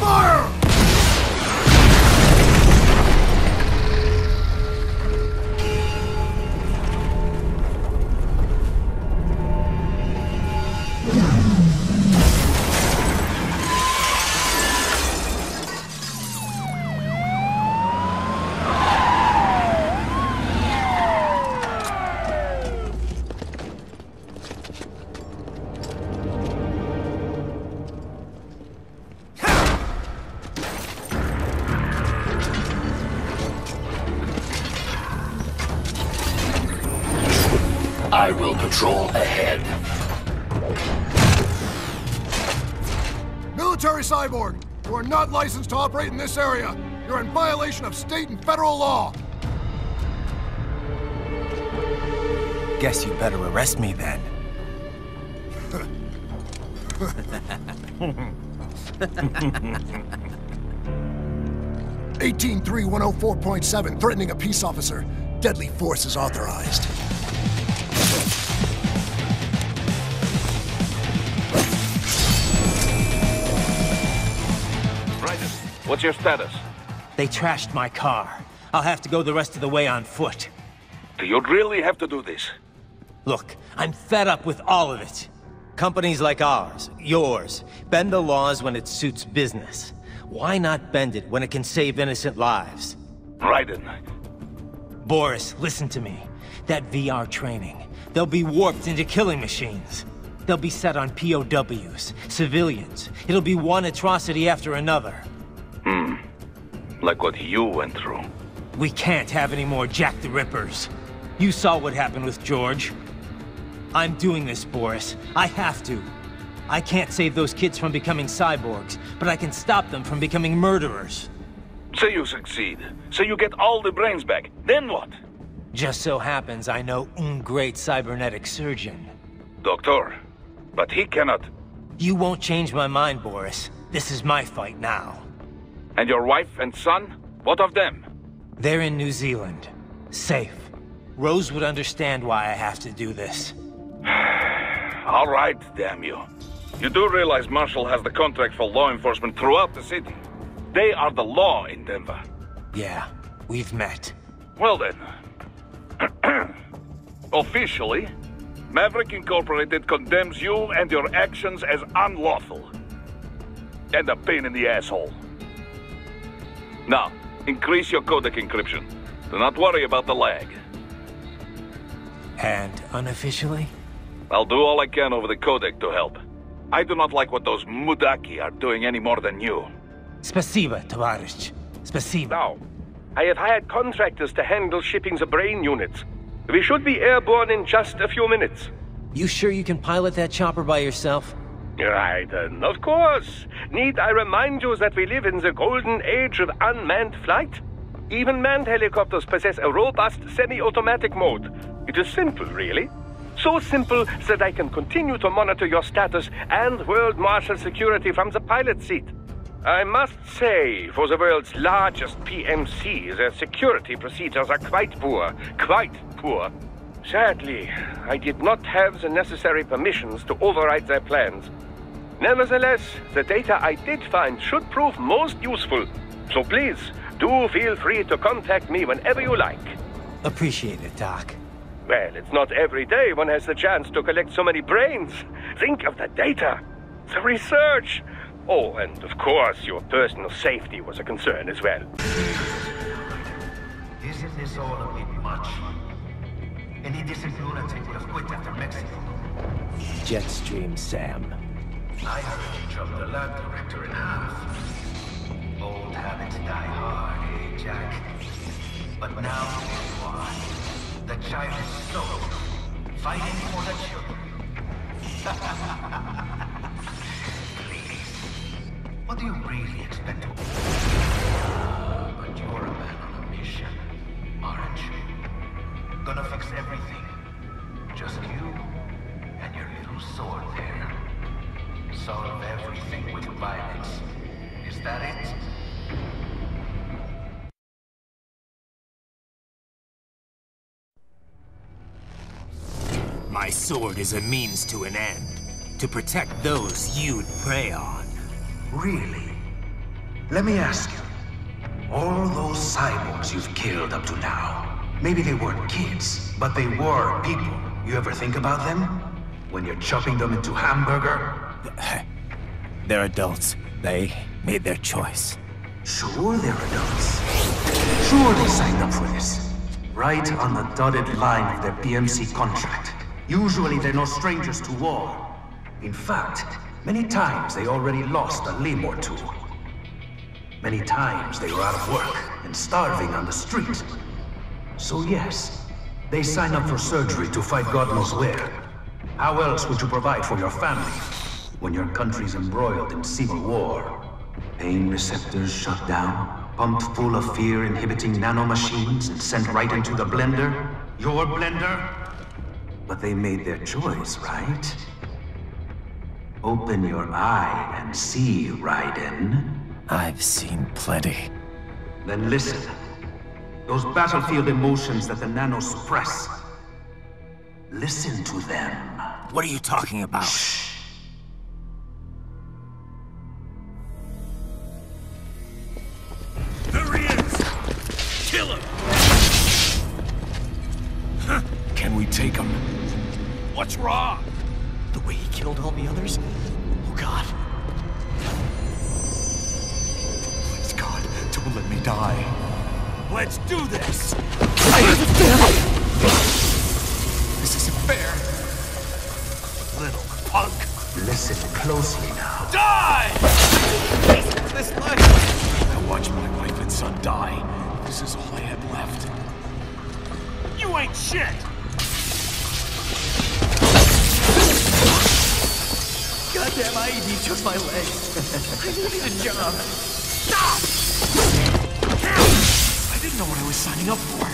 Fire! I will patrol ahead. Military cyborg, you are not licensed to operate in this area. You're in violation of state and federal law. Guess you better arrest me then. 183-104.7, threatening a peace officer. Deadly force is authorized. Raiden, what's your status? They trashed my car. I'll have to go the rest of the way on foot. Do you really have to do this? Look, I'm fed up with all of it. Companies like ours, yours, bend the laws when it suits business. Why not bend it when it can save innocent lives? Raiden. Boris, listen to me. That VR training, they'll be warped into killing machines. They'll be set on POWs, civilians. It'll be one atrocity after another. Like what you went through. We can't have any more Jack the Rippers. You saw what happened with George. I'm doing this, Boris. I have to. I can't save those kids from becoming cyborgs, but I can stop them from becoming murderers. Say you succeed. Say you get all the brains back. Then what? Just so happens I know un great cybernetic surgeon. Doctor. But he cannot... You won't change my mind, Boris. This is my fight now. And your wife and son? What of them? They're in New Zealand. Safe. Rose would understand why I have to do this. All right, damn you. You do realize Marshall has the contract for law enforcement throughout the city. They are the law in Denver. Yeah, we've met. Well then. Officially, Maverick Incorporated condemns you and your actions as unlawful. And a pain in the asshole. Now, increase your codec encryption. Do not worry about the lag. And unofficially? I'll do all I can over the codec to help. I do not like what those Mudaki are doing any more than you. Spasiba, Tavarish. Spasiba. Now, I have hired contractors to handle shipping the brain units. We should be airborne in just a few minutes. You sure you can pilot that chopper by yourself? Raiden, of course. Need I remind you that we live in the golden age of unmanned flight? Even manned helicopters possess a robust semi-automatic mode. It is simple, really. So simple that I can continue to monitor your status and world marshal security from the pilot seat. I must say, for the world's largest PMC, their security procedures are quite poor. Quite poor. Sadly, I did not have the necessary permissions to override their plans. Nevertheless, the data I did find should prove most useful. So please, do feel free to contact me whenever you like. Appreciate it, Doc. Well, it's not every day one has the chance to collect so many brains. Think of the data. The research! Oh, and of course, your personal safety was a concern as well. Isn't this all a bit much? Any decent lunatic would have quit after Mexico. Jetstream, Sam. I heard you chopped the lab director in half. Old habits die hard, eh, Jack? But now here you are. The child is sold, fighting for the children. Please, what do you really expect to... But you're a man on a mission, aren't you? Gonna fix everything. Just you and your little sword there. Solve everything with violence. Is that it? My sword is a means to an end. To protect those you'd prey on. Really? Let me ask you. All those cyborgs you've killed up to now, maybe they weren't kids, but they were people. You ever think about them? When you're chopping them into hamburger? They're adults. They made their choice. Sure they're adults. Sure they signed up for this. Right on the dotted line of their PMC contract. Usually they're no strangers to war. In fact, many times they already lost a limb or two. Many times they were out of work and starving on the street. So yes, they sign up for surgery to fight God knows where. How else would you provide for your family when your country's embroiled in civil war? Pain receptors shut down, pumped full of fear-inhibiting nanomachines and sent right into the blender? Your blender? But they made their choice, right? Open your eye and see, Raiden. I've seen plenty. Then listen. Those battlefield emotions that the nanos suppress. Listen to them. What are you talking about? Shh. There he is! Kill him! Huh. Can we take him? What's wrong? The way he killed all the others? Oh God. Please God, don't let me die. Let's do this! This isn't fair. Little punk! Listen closely now. Die! This life! I watched my wife and son die. This is all I had left. You ain't shit! Goddamn IED took my legs. I needed a job. Stop! I didn't know what I was signing up for.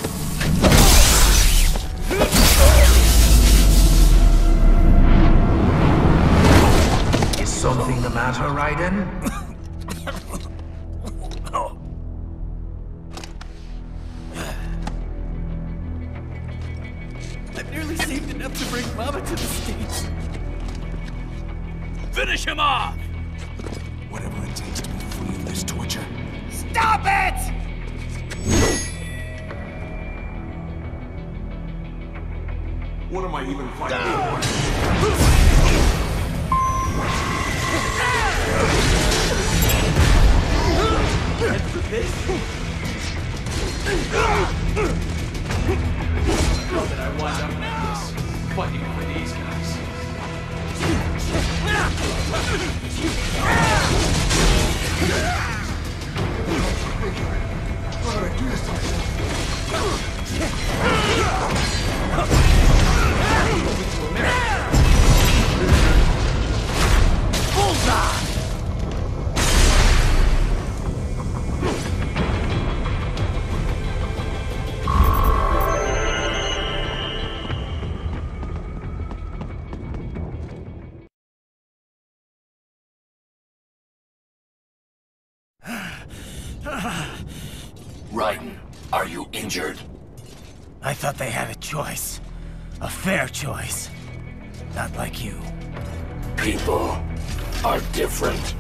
Is something the matter, Raiden? I've nearly saved enough to bring Mama to the States. Finish him off! Whatever it takes to be free of this torture. Stop it! What am I even fighting for? And for this? Not that I wind up like this, fighting for these guys. What do I do this time? Bullseye! Raiden, are you injured? I thought they had a choice. A fair choice. Not like you. People are different.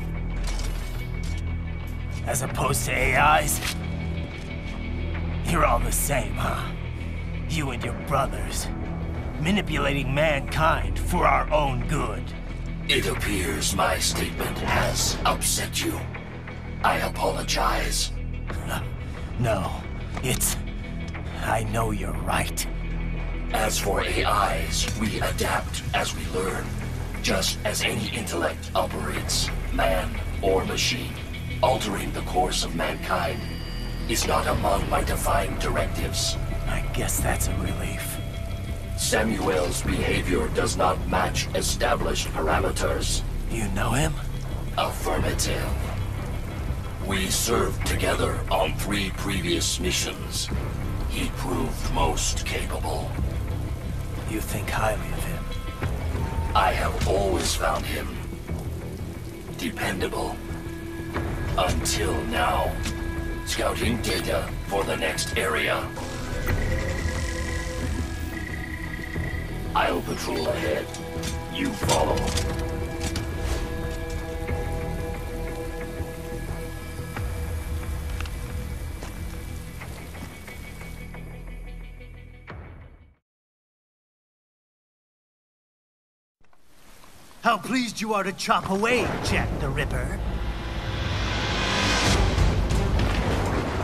As opposed to AIs? You're all the same, huh? You and your brothers. Manipulating mankind for our own good. It appears my statement has upset you. I apologize. No, I know you're right. As for AIs, we adapt as we learn. Just as any intellect operates, man or machine, altering the course of mankind is not among my defined directives. I guess that's a relief. Samuel's behavior does not match established parameters. You know him? Affirmative. We served together on 3 previous missions. He proved most capable. You think highly of him? I have always found him dependable. Until now. Scouting data for the next area. I'll patrol ahead. You follow. How pleased you are to chop away, Jack the Ripper.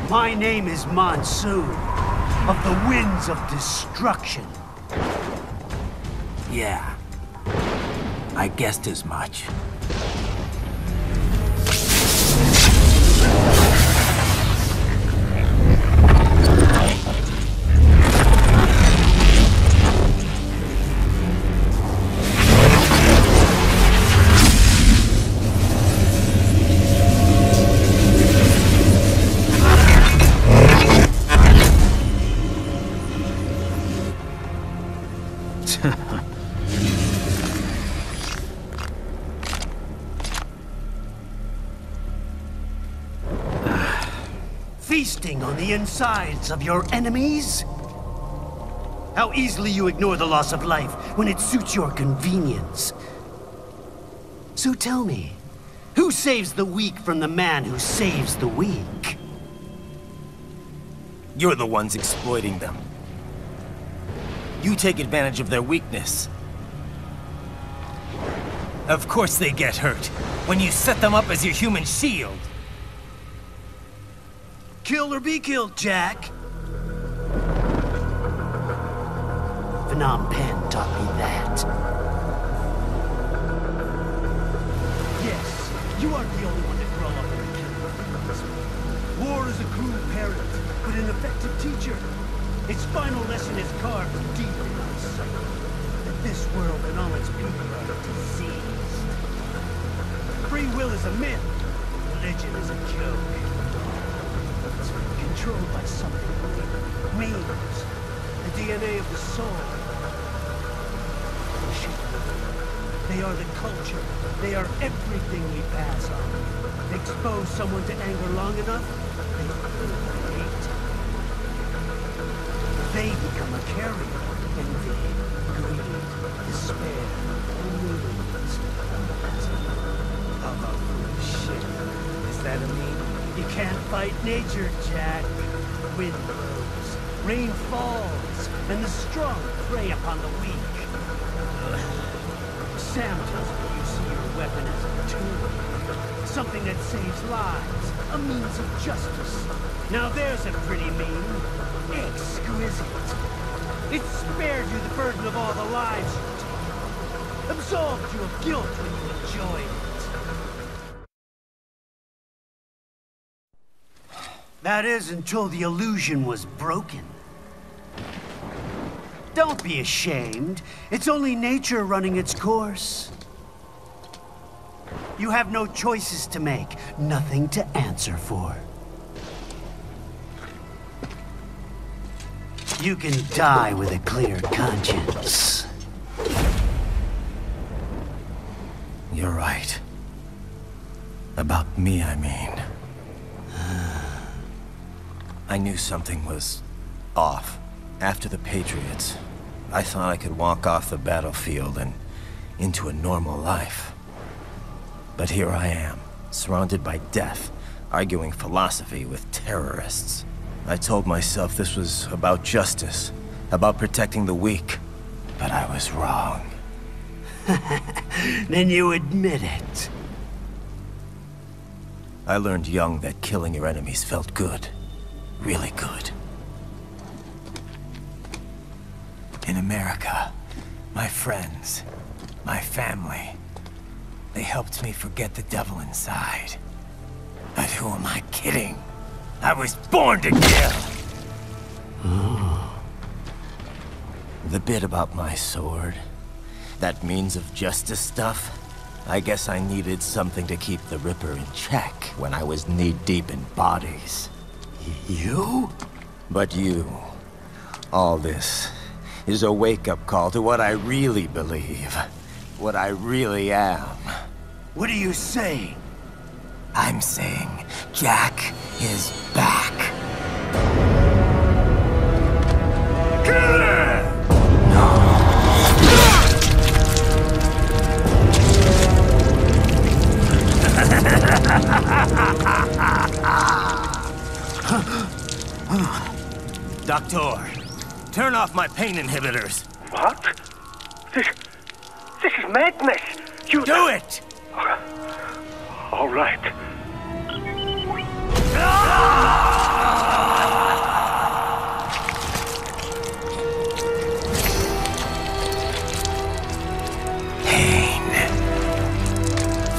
My name is Monsoon, of the Winds of Destruction. Yeah, I guessed as much. Feasting on the insides of your enemies? How easily you ignore the loss of life when it suits your convenience. So tell me, who saves the weak from the man who saves the weak? You're the ones exploiting them. You take advantage of their weakness. Of course they get hurt when you set them up as your human shield. Kill or be killed, Jack. Phnom Penh taught me that. Yes, you aren't the only one to grow up in a killer. War is a cruel parent, but an effective teacher. Its final lesson is carved deep in my psyche. That this world and all its people are diseased. Free will is a myth. Religion is a joke. Controlled by something means the DNA of the soul. They are the culture. They are everything we pass on. Expose someone to anger long enough, they feel hate. They become a carrier of envy, greed, despair, loneliness. How about shit? Is that a meme? You can't fight nature, Jack. Wind blows, rain falls, and the strong prey upon the weak. Sam tells me you see your weapon as a tool. Something that saves lives, a means of justice. Now there's a pretty meme. Exquisite. It spared you the burden of all the lives you took. Absolved you of guilt when you enjoyed it. That is, until the illusion was broken. Don't be ashamed. It's only nature running its course. You have no choices to make, nothing to answer for. You can die with a clear conscience. You're right. About me, I mean. I knew something was off. After the Patriots, I thought I could walk off the battlefield and into a normal life. But here I am, surrounded by death, arguing philosophy with terrorists. I told myself this was about justice, about protecting the weak, but I was wrong. Then you admit it. I learned young that killing your enemies felt good. Really good. In America, my friends, my family, they helped me forget the devil inside. But who am I kidding? I was born to kill! The bit about my sword, that means of justice stuff, I guess I needed something to keep the Ripper in check when I was knee-deep in bodies. You? But you, all this, is a wake-up call to what I really believe. What I really am. What are you saying? I'm saying Jack is back. Kill it! Doctor, turn off my pain inhibitors. What? This is madness. You do it! All right. Pain.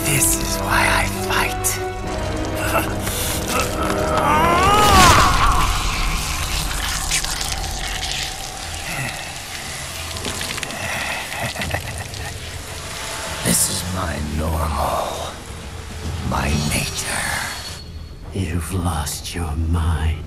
This is why I fight. This is my normal. My nature. You've lost your mind.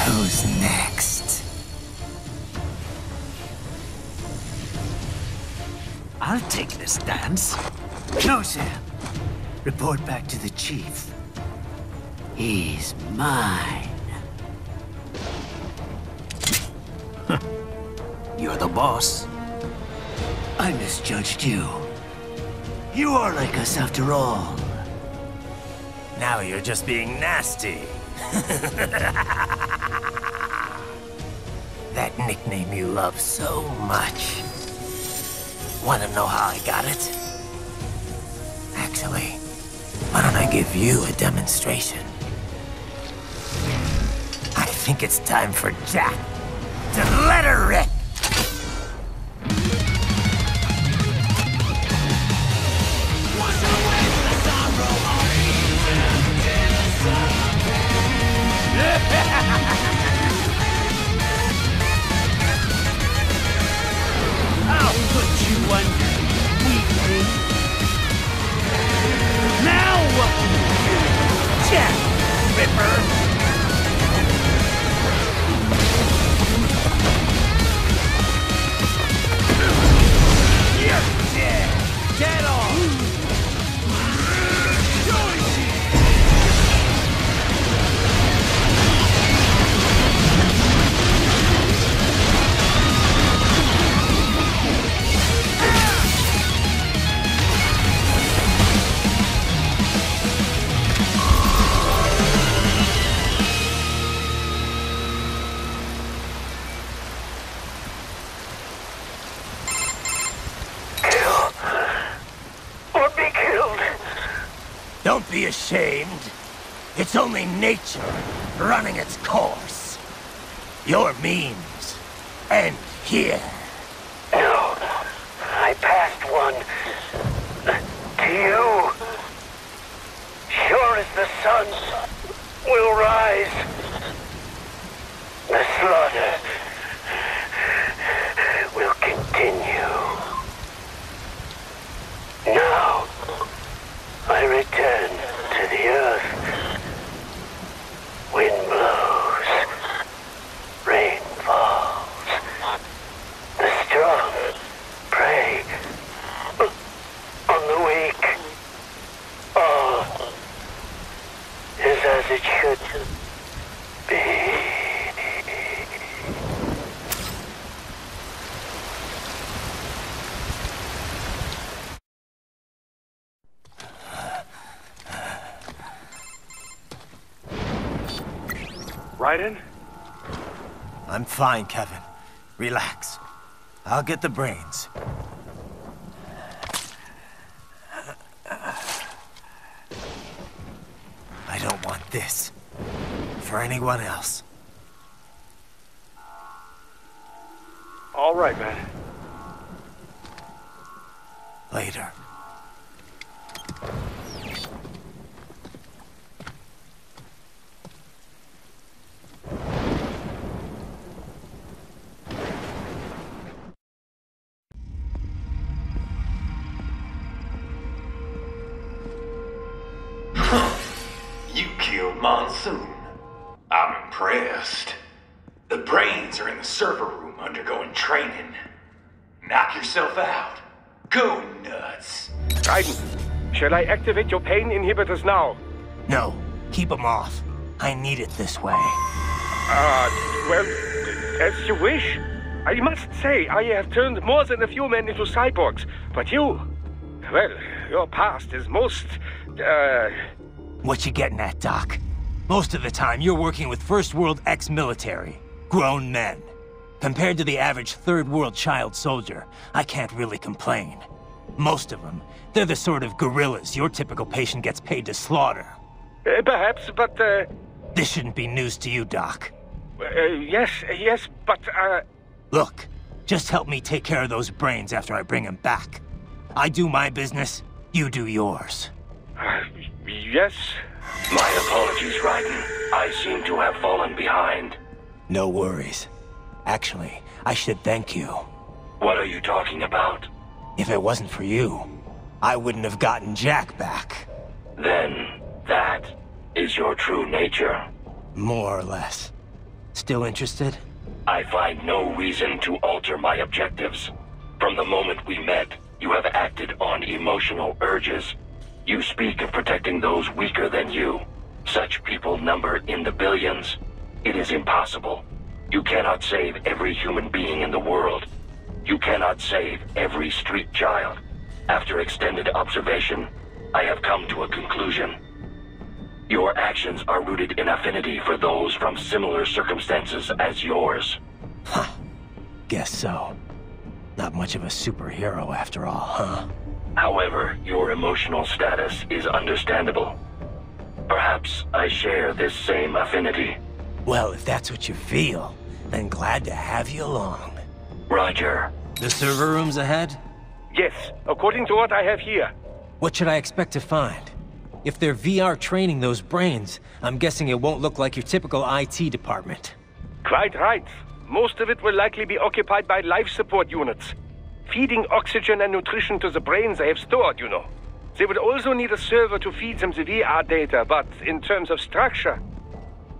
Who's next? I'll take this dance. No, sir. Report back to the chief. He's mine. You're the boss. I misjudged you. You are like us after all. Now you're just being nasty. That nickname you love so much. Wanna know how I got it? Actually, why don't I give you a demonstration? I think it's time for Jack to let her rip! I'll put you under, weakling. Now what will you do, Jack Ripper? You're dead! Get off! Don't be ashamed. It's only nature running its course. Your means end here. No, I passed one to you. Sure as the sun will rise, the slaughter will continue. Now, I return to the earth. Wind blows, rain falls. The strong prey on the weak. Raiden? I'm fine, Kevin. Relax. I'll get the brains. I don't want this. For anyone else. All right, man. Later. You killed Monsoon. I'm impressed. The brains are in the server room undergoing training. Knock yourself out. Go nuts. Raiden, shall I activate your pain inhibitors now? No, keep them off. I need it this way. Well, as you wish. I must say, I have turned more than a few men into cyborgs, but you... Well, your past is most, What you getting at, Doc? Most of the time, you're working with First World ex-military. Grown men. Compared to the average Third World child soldier, I can't really complain. Most of them, they're the sort of guerrillas your typical patient gets paid to slaughter. Perhaps, but, This shouldn't be news to you, Doc. yes, but, Look, just help me take care of those brains after I bring them back. I do my business, you do yours. Yes? My apologies, Raiden. I seem to have fallen behind. No worries. Actually, I should thank you. What are you talking about? If it wasn't for you, I wouldn't have gotten Jack back. Then, that is your true nature. More or less. Still interested? I find no reason to alter my objectives. From the moment we met, you have acted on emotional urges. You speak of protecting those weaker than you. Such people number in the billions. It is impossible. You cannot save every human being in the world. You cannot save every street child. After extended observation, I have come to a conclusion. Your actions are rooted in affinity for those from similar circumstances as yours. Huh. Guess so. Not much of a superhero after all, huh? However, your emotional status is understandable. Perhaps I share this same affinity. Well, if that's what you feel, then glad to have you along. Roger. The server room's ahead? Yes, according to what I have here. What should I expect to find? If they're VR training those brains, I'm guessing it won't look like your typical IT department. Quite right. Most of it will likely be occupied by life support units. Feeding oxygen and nutrition to the brains they have stored, you know. They would also need a server to feed them the VR data, but in terms of structure,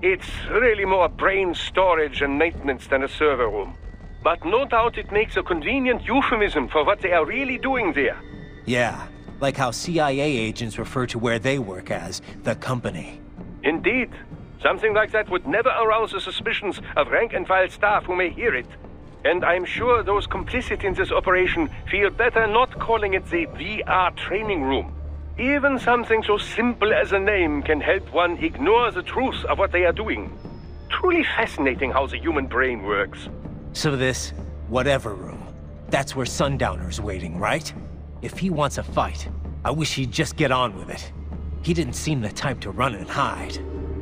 it's really more brain storage and maintenance than a server room. But no doubt it makes a convenient euphemism for what they are really doing there. Yeah, like how CIA agents refer to where they work as the company. Indeed. Something like that would never arouse the suspicions of rank-and-file staff who may hear it. And I'm sure those complicit in this operation feel better not calling it the VR training room. Even something so simple as a name can help one ignore the truth of what they are doing. Truly fascinating how the human brain works. So this, whatever room, that's where Sundowner's waiting, right? If he wants a fight, I wish he'd just get on with it. He didn't seem the type to run and hide.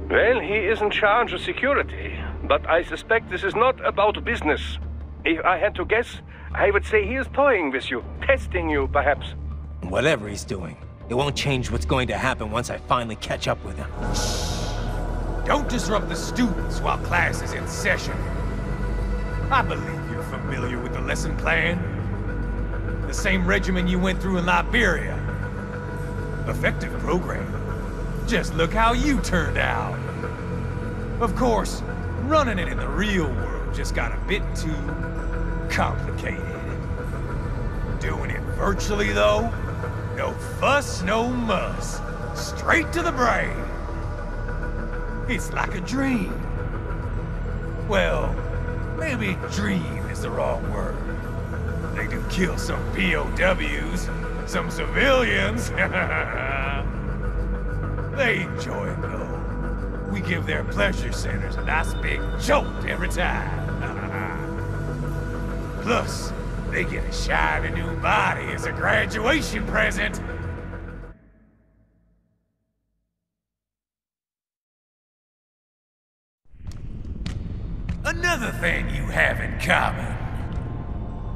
Well, he is in charge of security, but I suspect this is not about business. If I had to guess, I would say he is toying with you, testing you, perhaps. Whatever he's doing, it won't change what's going to happen once I finally catch up with him. Don't disrupt the students while class is in session. I believe you're familiar with the lesson plan. The same regimen you went through in Liberia. Effective program. Just look how you turned out. Of course, running it in the real world just got a bit too complicated. Doing it virtually, though, no fuss, no muss. Straight to the brain. It's like a dream. Well, maybe dream is the wrong word. They do kill some POWs, some civilians. They enjoy it, though. we give their pleasure centers a nice big jolt every time. Plus, they get a shiny new body as a graduation present. Another thing you have in common.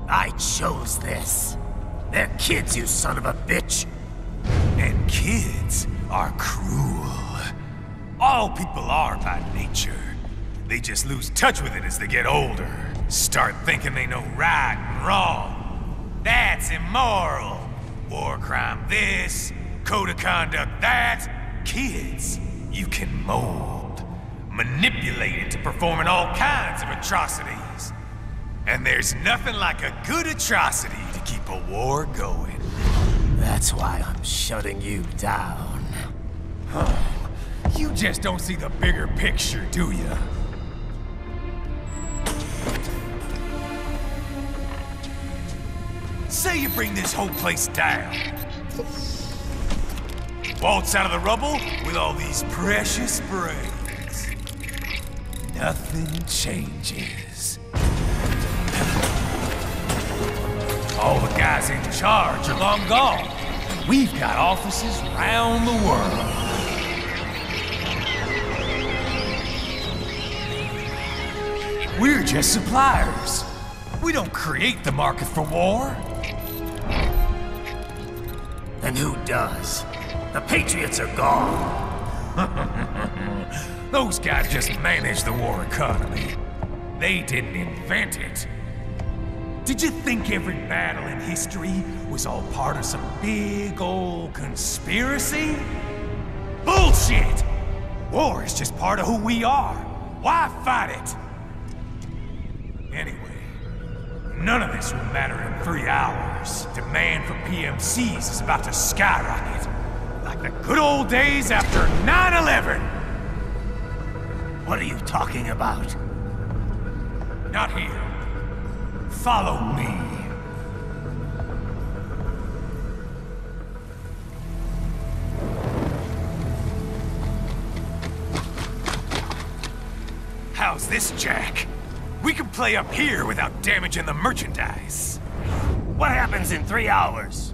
I chose this. They're kids, you son of a bitch. And kids are cruel. All people are by nature. They just lose touch with it as they get older. Start thinking they know right and wrong. That's immoral. War crime this, code of conduct that. Kids, you can mold, manipulate into performing all kinds of atrocities. And there's nothing like a good atrocity to keep a war going. That's why I'm shutting you down. You just don't see the bigger picture, do you? Say you bring this whole place down. Waltz out of the rubble with all these precious brains. Nothing changes. All the guys in charge are long gone. We've got offices around the world. We're just suppliers. We don't create the market for war. Then who does? The Patriots are gone. Those guys just manage the war economy. They didn't invent it. Did you think every battle in history was all part of some big old conspiracy? Bullshit! War is just part of who we are. Why fight it? Anyway, none of this will matter in 3 hours. Demand for PMCs is about to skyrocket. Like the good old days after 9/11. What are you talking about? Not here. Follow me. How's this, Jack? We can play up here without damaging the merchandise. What happens in 3 hours?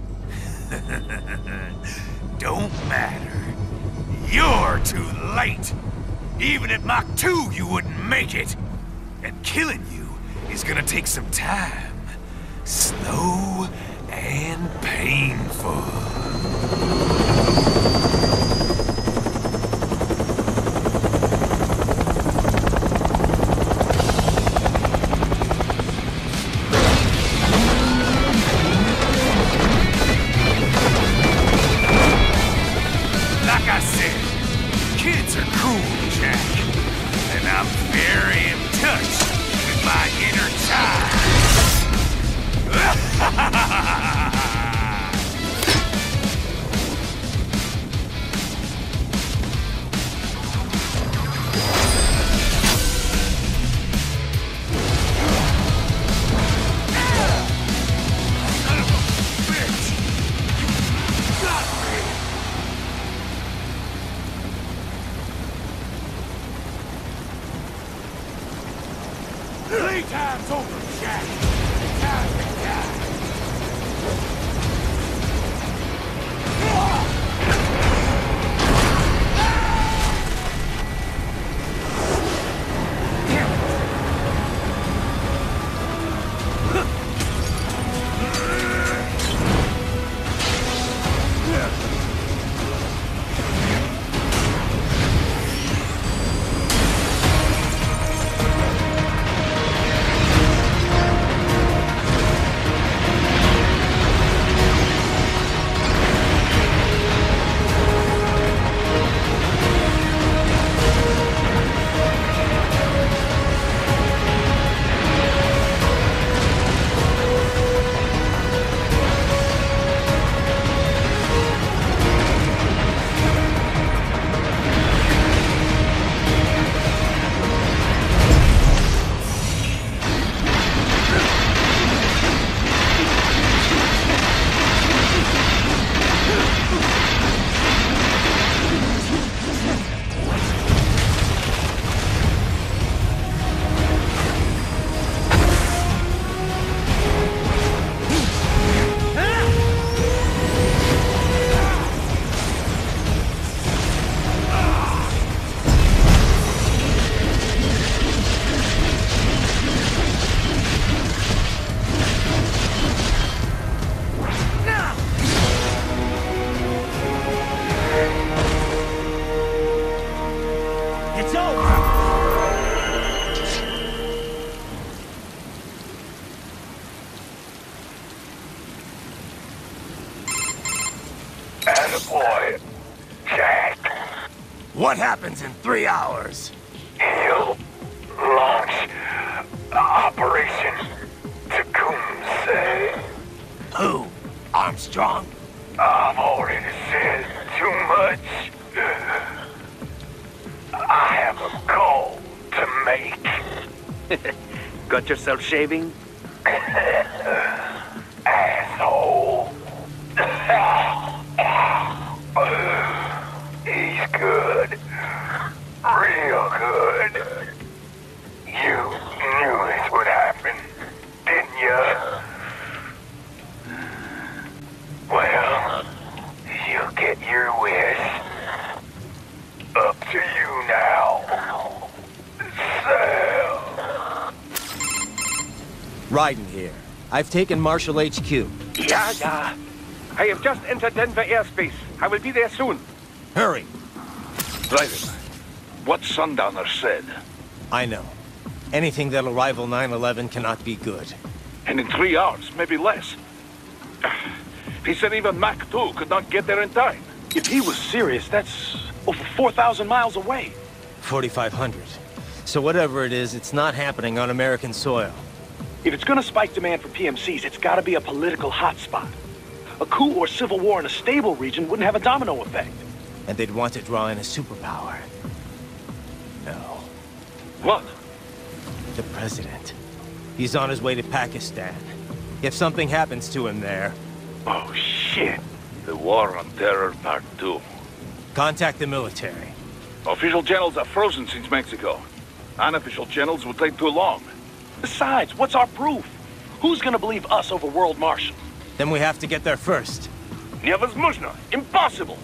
Don't matter. You're too late. Even at Mach 2, you wouldn't make it. And killing you is gonna take some time. Slow and painful. Like I said, kids are cruel, Jack. And I'm very in touch with my inner child. Playtime's over, Jack. Time to die. Attaboy, Jack. What happens in 3 hours? He'll launch Operation Tecumseh. Who? Armstrong? I've already said too much. I have a call to make. Got yourself shaving? Asshole. He's good. Real good. You knew this would happen, didn't you? Well, you'll get your wish. Up to you now. Sam. Raiden here. I've taken Marshall HQ. Yeah. I have just entered Denver airspace. I will be there soon. Hurry. Raiden, what Sundowner said. I know. Anything that'll rival 9/11 cannot be good. And in 3 hours, maybe less. He said even Mach 2 could not get there in time. If he was serious, that's over 4,000 miles away. 4,500. So whatever it is, it's not happening on American soil. If it's gonna spike demand for PMCs, it's gotta be a political hotspot. A coup or civil war in a stable region wouldn't have a domino effect. And they'd want to draw in a superpower. No. What? The president. He's on his way to Pakistan. If something happens to him there... Oh, shit. The War on Terror Part 2. Contact the military. Official channels are frozen since Mexico. Unofficial channels would take too long. Besides, what's our proof? Who's gonna believe us over World Marshal? Then we have to get there first. Невозможно. Impossible.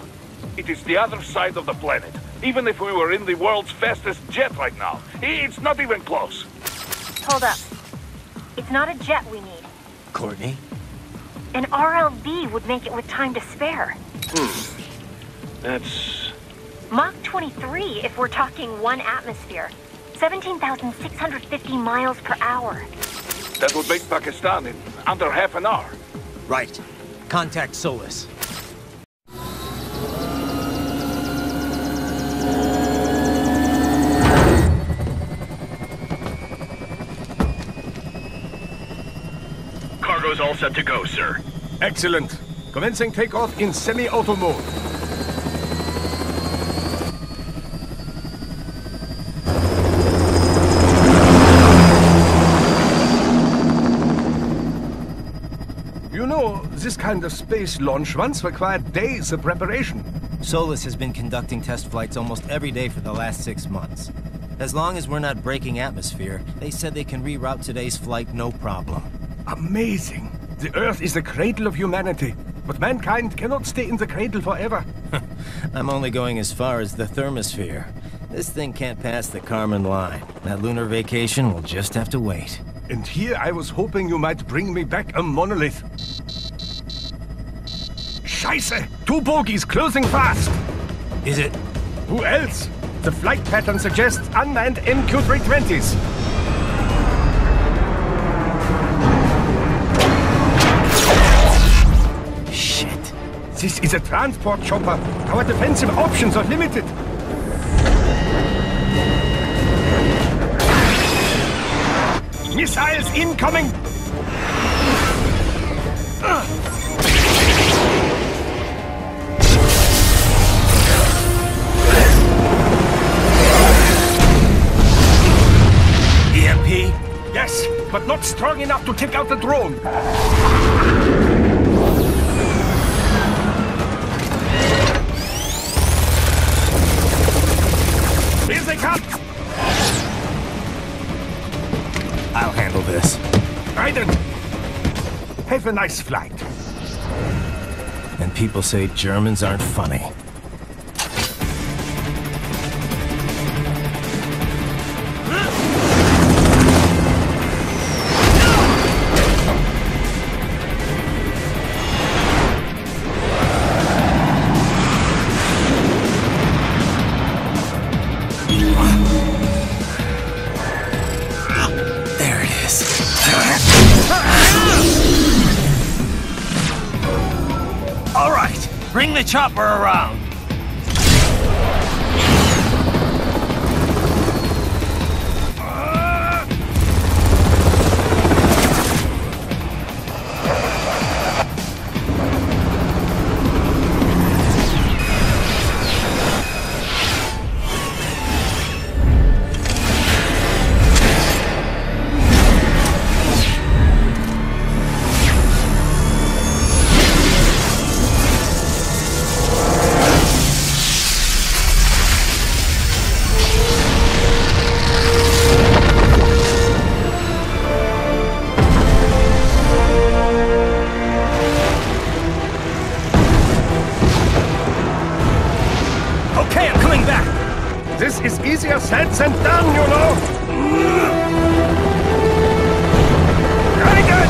It is the other side of the planet. Even if we were in the world's fastest jet right now, it's not even close. Hold up. It's not a jet we need. Courtney? An RLV would make it with time to spare. That's... Mach 23 if we're talking 1 atmosphere. 17,650 miles per hour. That would make Pakistan in under half an hour. Right. Contact Solus. Cargo's all set to go, sir. Excellent. Commencing takeoff in semi-auto mode. You know, this kind of space launch once required days of preparation. Solus has been conducting test flights almost every day for the last 6 months. As long as we're not breaking atmosphere, they said they can reroute today's flight no problem. Amazing. The Earth is the cradle of humanity, but mankind cannot stay in the cradle forever. I'm only going as far as the thermosphere. This thing can't pass the Kármán line. That lunar vacation will just have to wait. And here I was hoping you might bring me back a monolith. Scheiße! 2 bogies closing fast! Is it? Who else? The flight pattern suggests unmanned MQ-320s. Shit. This is a transport chopper. Our defensive options are limited. Missiles incoming! EMP? Yes, but not strong enough to take out the drone. Here they come! I'll handle this. Raiden! Have a nice flight. And people say Germans aren't funny. All right, Bring the chopper around! Easier said than done, you know! Raiden!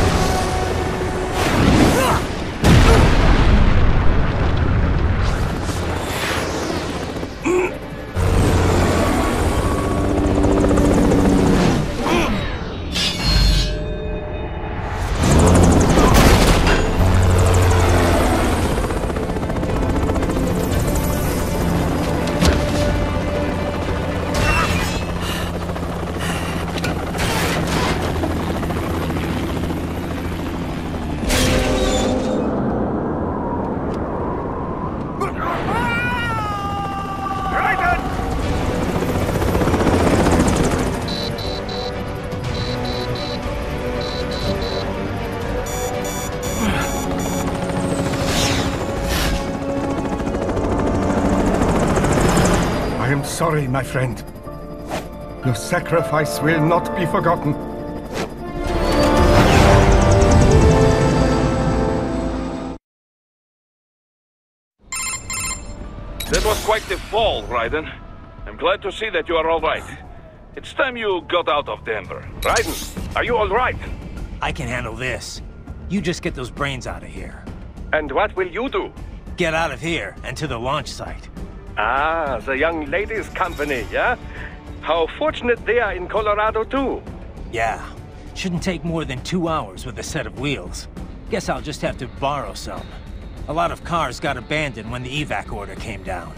Sorry, my friend. Your sacrifice will not be forgotten. That was quite the fall, Raiden. I'm glad to see that you are all right. It's time you got out of Denver. Raiden, are you all right? I can handle this. You just get those brains out of here. And what will you do? Get out of here and to the launch site. Ah, the young ladies' company, yeah? How fortunate they are in Colorado, too. Yeah. Shouldn't take more than 2 hours with a set of wheels. Guess I'll just have to borrow some. A lot of cars got abandoned when the evac order came down.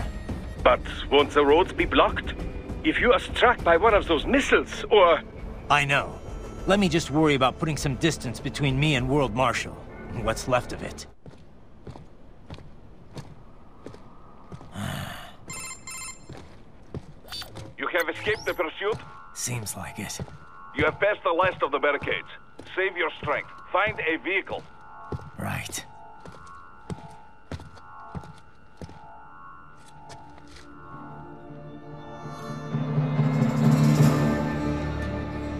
But won't the roads be blocked? If you are struck by one of those missiles, or... I know. Let me just worry about putting some distance between me and World Marshal. What's left of it. You have escaped the pursuit? Seems like it. You have passed the last of the barricades. Save your strength. Find a vehicle. Right.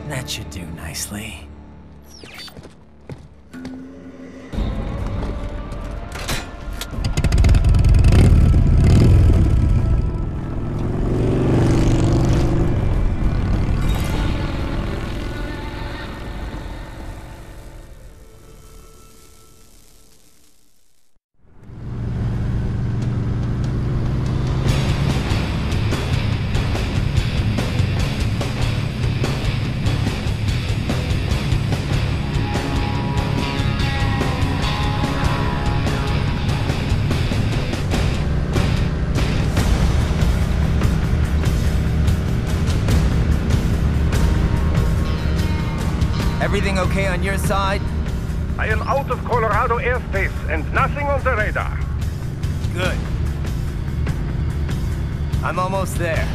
That should do nicely. Everything okay on your side? I am out of Colorado airspace and nothing on the radar. Good. I'm almost there.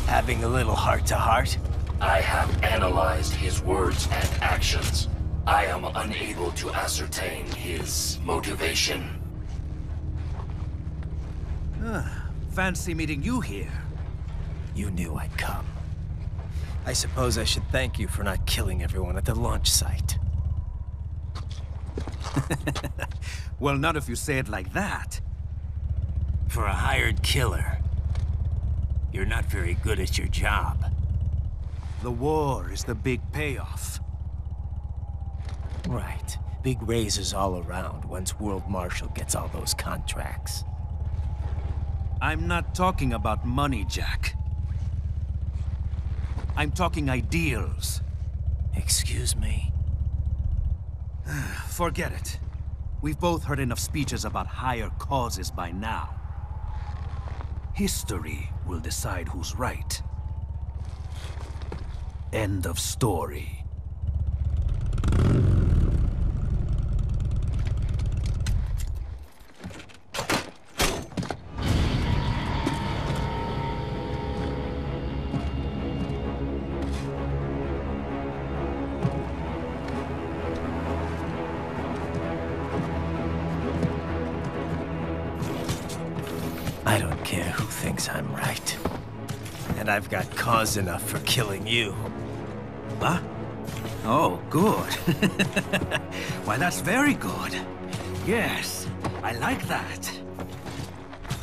Having a little heart-to-heart? I have analyzed his words and actions. I am unable to ascertain his motivation. Fancy meeting you here. You knew I'd come. I suppose I should thank you for not killing everyone at the launch site. Well, not if you say it like that. For a hired killer, you're not very good at your job. The war is the big payoff. Right. Big raises all around once World Marshal gets all those contracts. I'm not talking about money, Jack. I'm talking ideals. Excuse me? Forget it. We've both heard enough speeches about higher causes by now. History will decide who's right. End of story. I don't care who thinks I'm right. And I've got cause enough for killing you. What? Oh, good. Why, that's very good. Yes, I like that.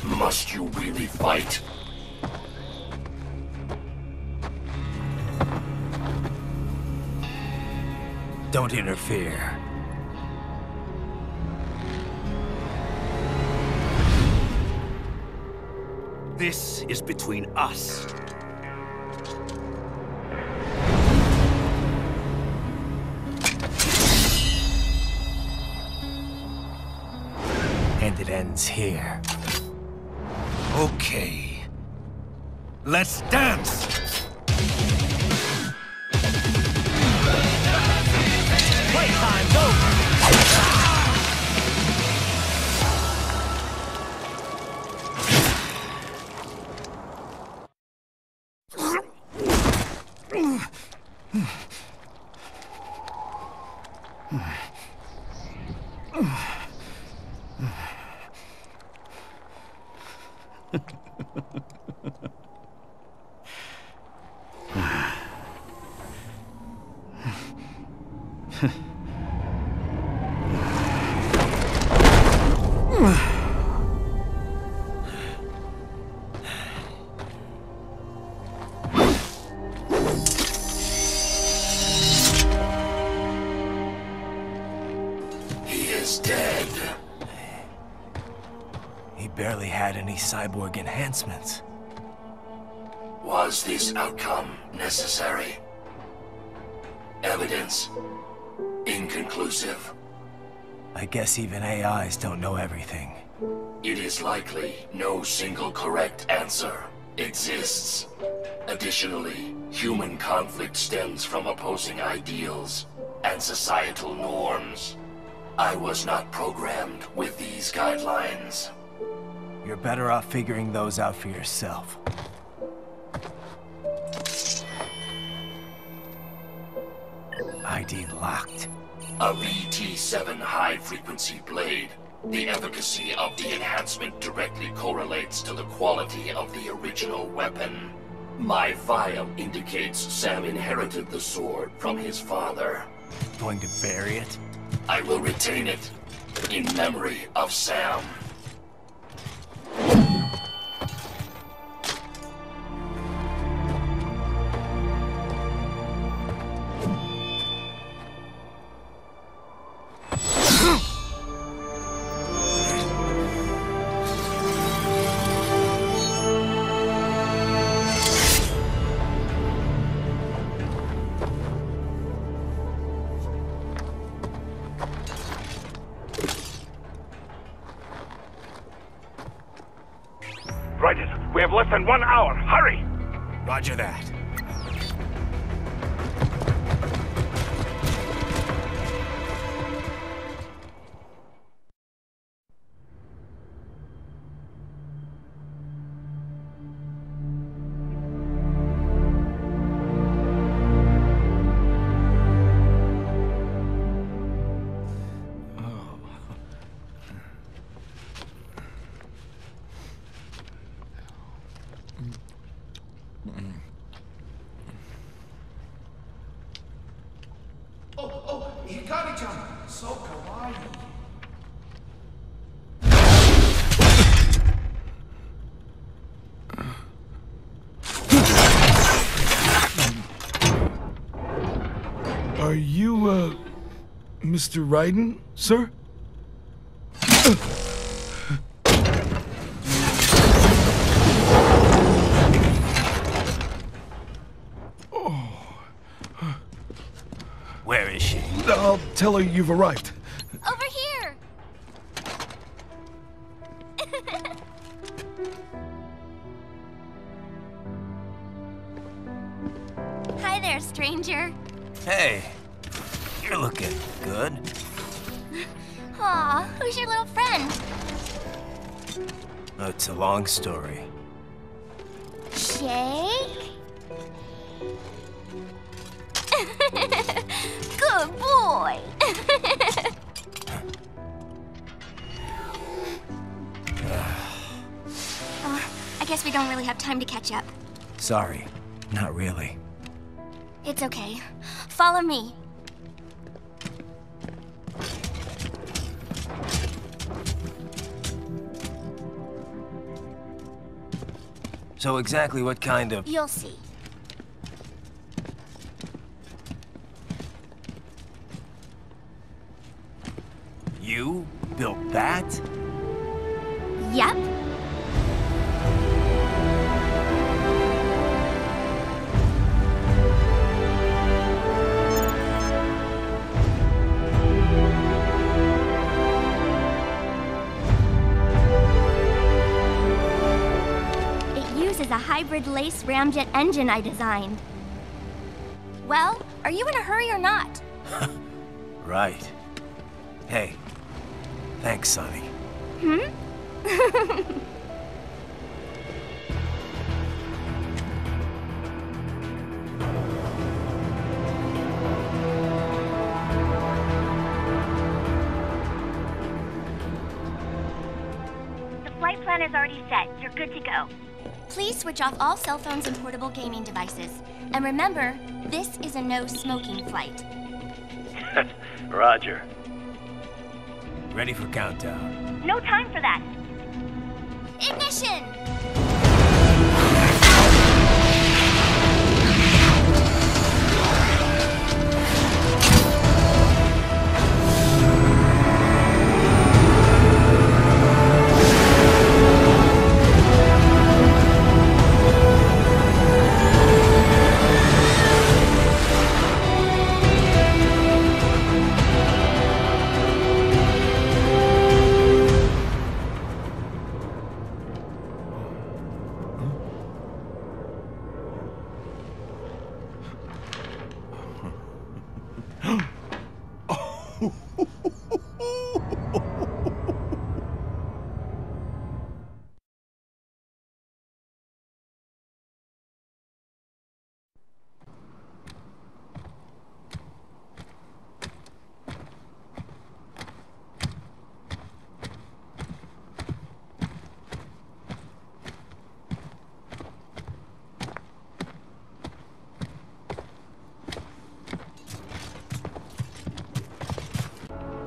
Must you really fight? Don't interfere. This is between us. And it ends here. Okay. Let's dance! Playtime's over! Barely had any cyborg enhancements. Was this outcome necessary? Evidence inconclusive. I guess even AIs don't know everything. It is likely no single correct answer exists. Additionally, human conflict stems from opposing ideals and societal norms. I was not programmed with these guidelines. You're better off figuring those out for yourself. ID locked. A VT7 high-frequency blade. The efficacy of the enhancement directly correlates to the quality of the original weapon. My file indicates Sam inherited the sword from his father. Going to bury it? I will retain it in memory of Sam. Raiden, we have less than 1 hour. Hurry! Roger that. Oh, Hikari-chan, so kawaii. Are you, Mr. Raiden, sir? Where is she? I'll tell her you've arrived. Over here! Hi there, stranger. Hey, you're looking good. Aw, who's your little friend? Oh, it's a long story. Shake? Good boy! I guess we don't really have time to catch up. Sorry, not really. It's okay. Follow me. So exactly what kind of... You'll see. You built that? Yep. Is a hybrid lace ramjet engine I designed. Well, are you in a hurry or not? Right. Hey, thanks, Sonny. Hmm? The flight plan is already set. You're good to go. Please switch off all cell phones and portable gaming devices. And remember, this is a no-smoking flight. Roger. Ready for countdown. No time for that. Ignition!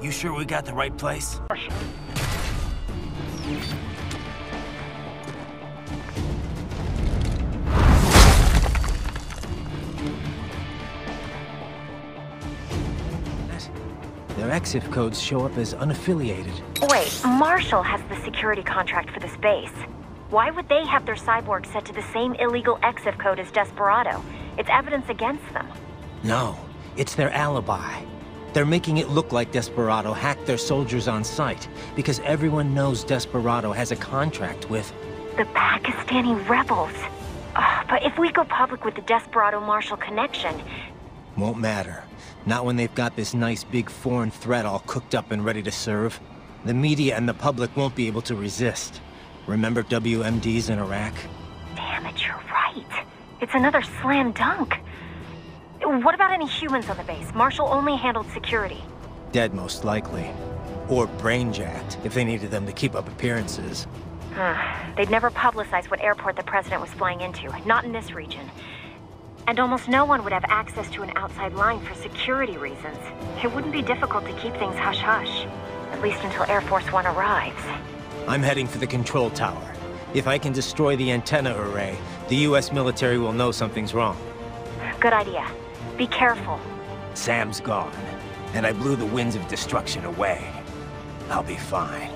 You sure we got the right place? Their EXIF codes show up as unaffiliated. Wait, Marshall has the security contract for this base. Why would they have their cyborg set to the same illegal EXIF code as Desperado? It's evidence against them. No, it's their alibi. They're making it look like Desperado hacked their soldiers on sight, because everyone knows Desperado has a contract with... the Pakistani rebels. But if we go public with the Desperado-Marshall connection... Won't matter. Not when they've got this nice big foreign threat all cooked up and ready to serve. The media and the public won't be able to resist. Remember WMDs in Iraq? Damn it, you're right. It's another slam dunk. What about any humans on the base? Marshall only handled security. Dead, most likely. Or brain-jacked, if they needed them to keep up appearances. They'd never publicize what airport the president was flying into. Not in this region. And almost no one would have access to an outside line for security reasons. It wouldn't be difficult to keep things hush-hush. At least until Air Force One arrives. I'm heading for the control tower. If I can destroy the antenna array, the US military will know something's wrong. Good idea. Be careful. Sam's gone, and I blew the winds of destruction away. I'll be fine.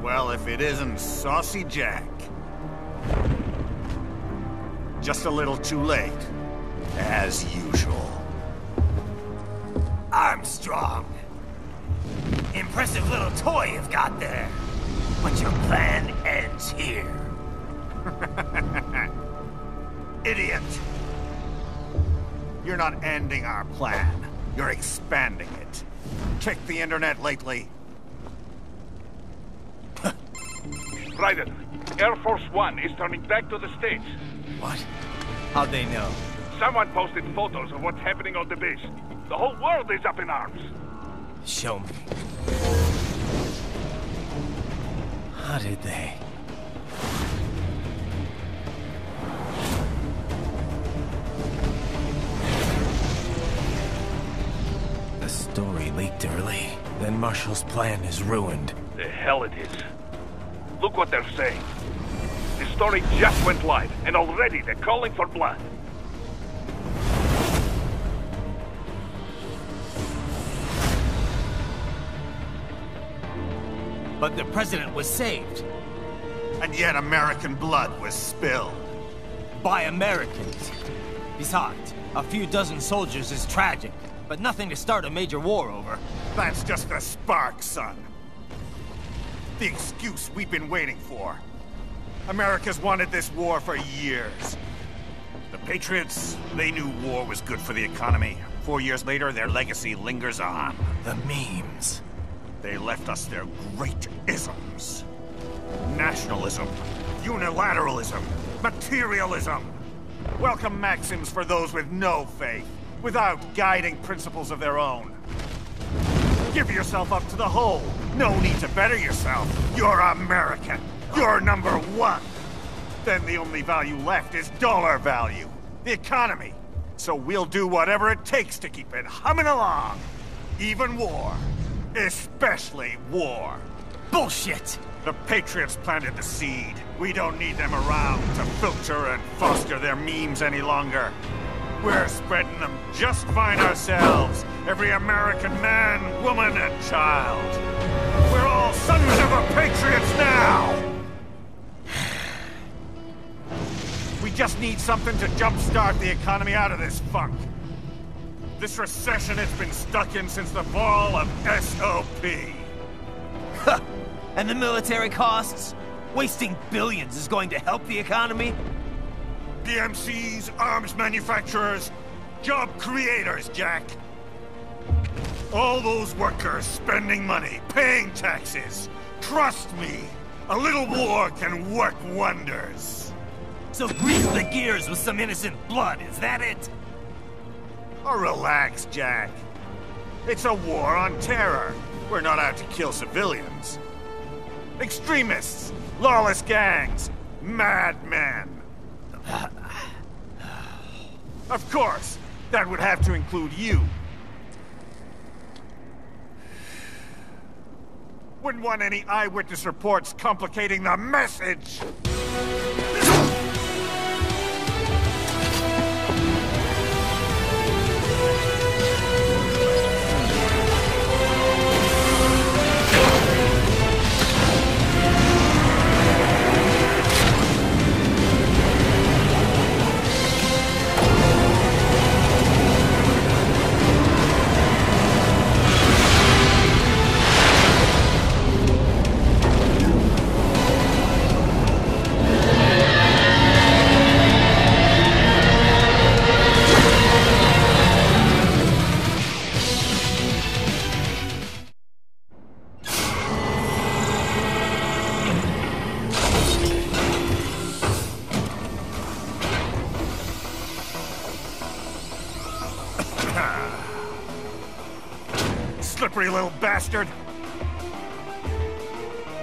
Well, if it isn't Saucy Jack. Just a little too late, as usual. Armstrong. Impressive little toy you've got there. But your plan ends here. Idiot! You're not ending our plan. You're expanding it. Check the internet lately. Raiden, Air Force One is turning back to the States. What? How'd they know? Someone posted photos of what's happening on the base. The whole world is up in arms. Show me. How did they? The story leaked early. Then Marshall's plan is ruined. The hell it is. Look what they're saying. The story just went live, and already they're calling for blood. But the president was saved. And yet American blood was spilled. By Americans. Besides, a few dozen soldiers is tragic, but nothing to start a major war over. That's just a spark, son. The excuse we've been waiting for. America's wanted this war for years. The Patriots, they knew war was good for the economy. 4 years later, their legacy lingers on. The memes. They left us their great isms. Nationalism, unilateralism, materialism. Welcome maxims for those with no faith, without guiding principles of their own. Give yourself up to the whole. No need to better yourself. You're American. You're #1. Then the only value left is dollar value. The economy. So we'll do whatever it takes to keep it humming along. Even war. Especially war. Bullshit! The Patriots planted the seed. We don't need them around to filter and foster their memes any longer. We're spreading them just fine ourselves. Every American man, woman, and child. We're all sons of the Patriots now! We just need something to jumpstart the economy out of this funk. This recession it's been stuck in since the fall of SOP. And the military costs? Wasting billions is going to help the economy? PMCs, arms manufacturers, Job creators, Jack. All those workers spending money, paying taxes. Trust me, a little war can work wonders. So grease the gears with some innocent blood, is that it? Oh, relax, Jack. It's a war on terror. We're not out to kill civilians. Extremists, lawless gangs, madmen. Of course, that would have to include you. Wouldn't want any eyewitness reports complicating the message. Slippery little bastard.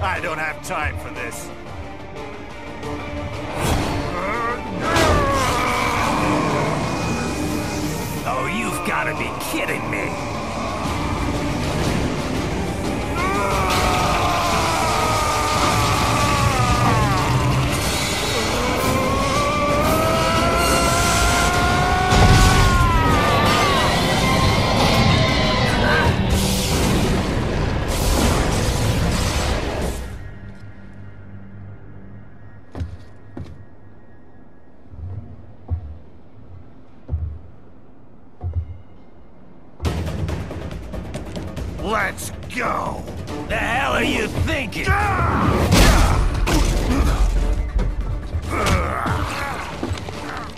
I don't have time for this. Oh, you've got to be kidding me. Let's go! The hell are you thinking?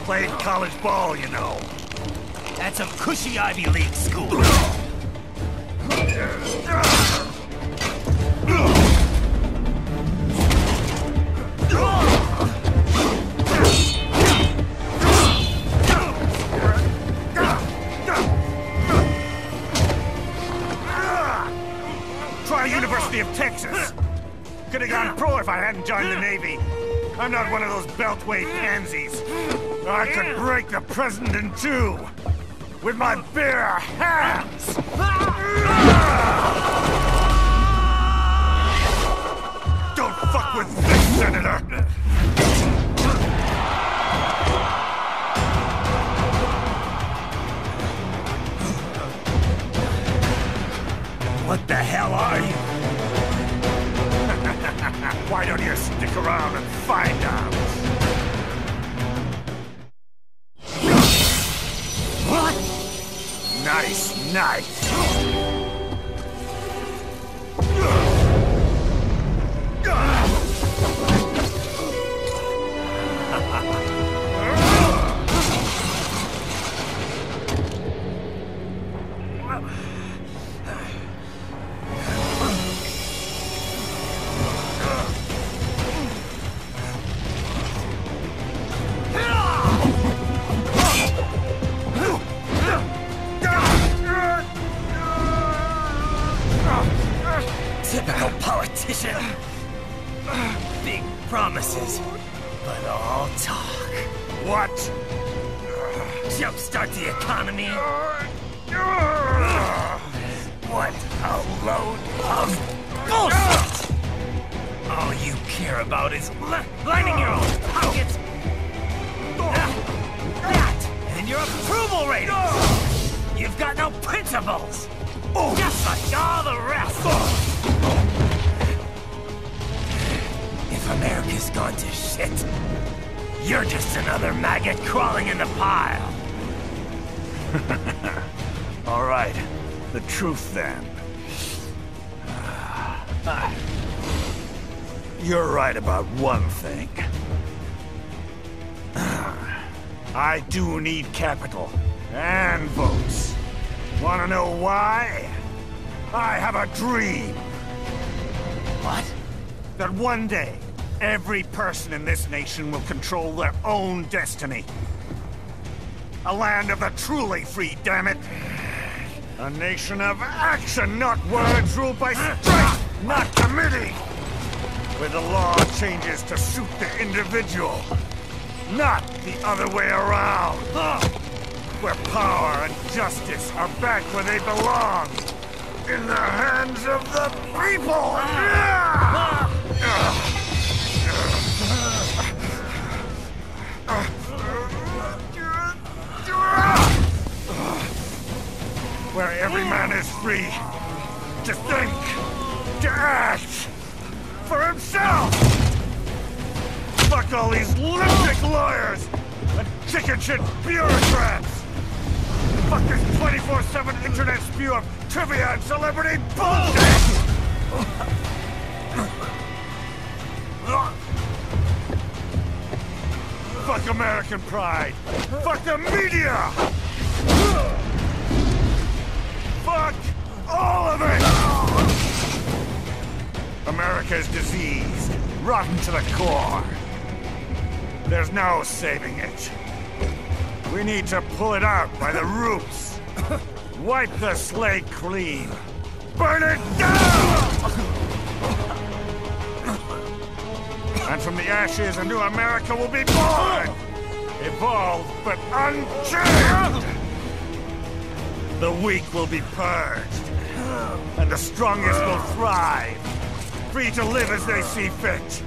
Played college ball, you know. That's a cushy Ivy League school. Try University of Texas. Could have gone pro if I hadn't joined the Navy. I'm not one of those beltway pansies. I could break the president in two with my bare hands. Don't fuck with this, Senator. What the hell are you? Why don't you stick around and find out? What? Nice, nice. Typical politician. Big promises, but all talk. What? Jumpstart the economy? What a load of bullshit! All you care about is lining your own pockets. That and your approval ratings. You've got no principles. Just like all the rest. If America's gone to shit, you're just another maggot crawling in the pile. All right, the truth then. You're right about one thing. I do need capital, And votes. Wanna know why? I have a dream. What? That one day, every person in this nation will control their own destiny. A land of the truly free, damn it. A nation of action, not words, ruled by strength, not committee. Where the law changes to suit the individual, not the other way around. Where power and justice are back where they belong. In the hands of the people! Where every man is free to think, to act for himself! Fuck all these lunatic lawyers and chicken shit bureaucrats! Fuck this 24/7 internet spew of trivia and celebrity bullshit! Fuck American pride! Fuck the media! Fuck all of it! America is diseased, rotten to the core. There's no saving it. We need to pull it out by the roots. Wipe the slate clean. Burn it down! And from the ashes, a new America will be born! Evolved, but unchained! The weak will be purged, and the strongest will thrive, free to live as they see fit.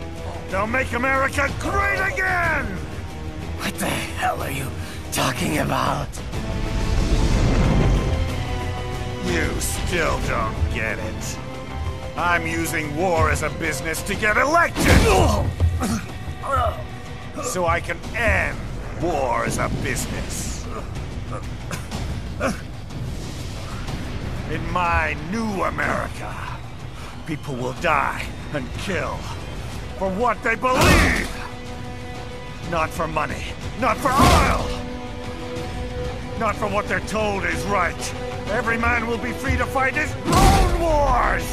They'll make America great again! What the hell are you talking about? You still don't get it. I'm using war as a business to get elected! So I can end war as a business. In my new America, people will die and kill for what they believe! Not for money, not for oil! Not for what they're told is right. Every man will be free to fight his own wars!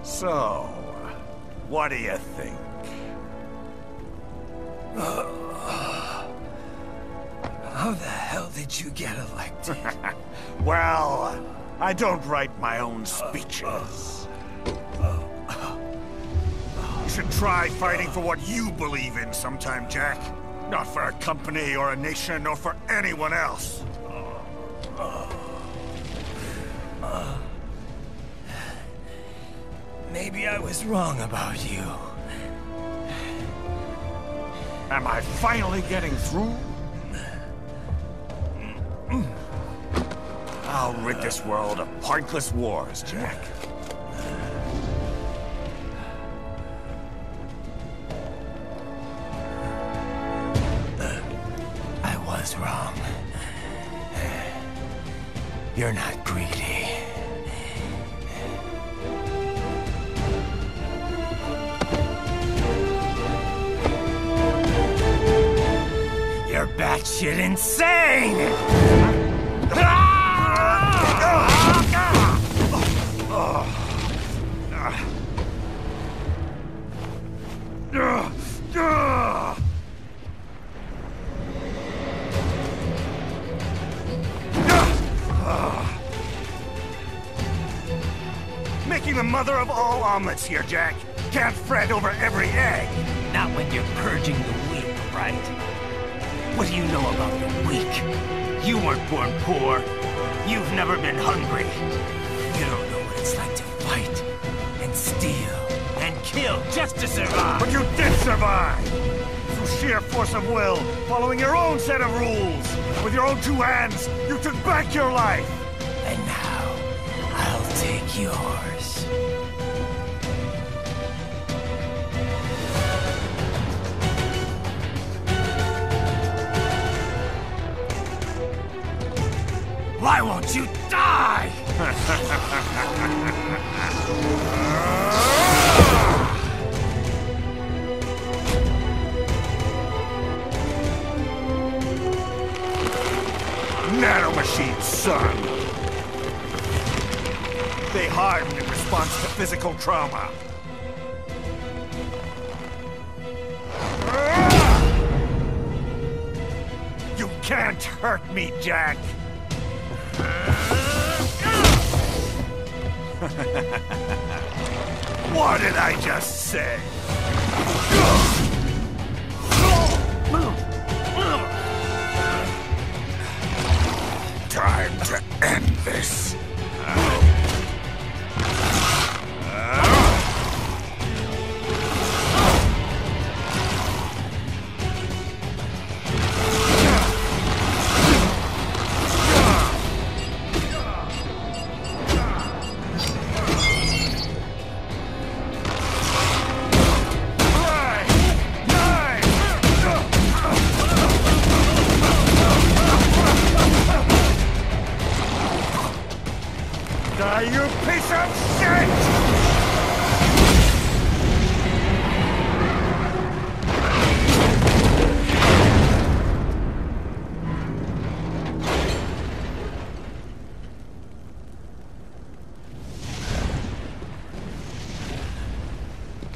So, what do you think? How the hell did you get elected? Well, I don't write my own speeches. You should try fighting for what you believe in sometime, Jack. Not for a company or a nation or for anyone else. Maybe I was wrong about you. Am I finally getting through? I'll rid this world of pointless wars, Jack. I was wrong. You're not greedy. You're batshit insane! Making the mother of all omelets here, Jack. Can't fret over every egg. Not when you're purging the weak, right? What do you know about the weak? You weren't born poor. You've never been hungry. You don't know what it's like to fight, and steal, and kill just to survive. But you did survive! Through sheer force of will, following your own set of rules. With your own two hands, you took back your life! And now, I'll take yours. Don't you die! Nanomachines, son! They harden in response to physical trauma. You can't hurt me, Jack! What did I just say? Time to end this. You piece of shit!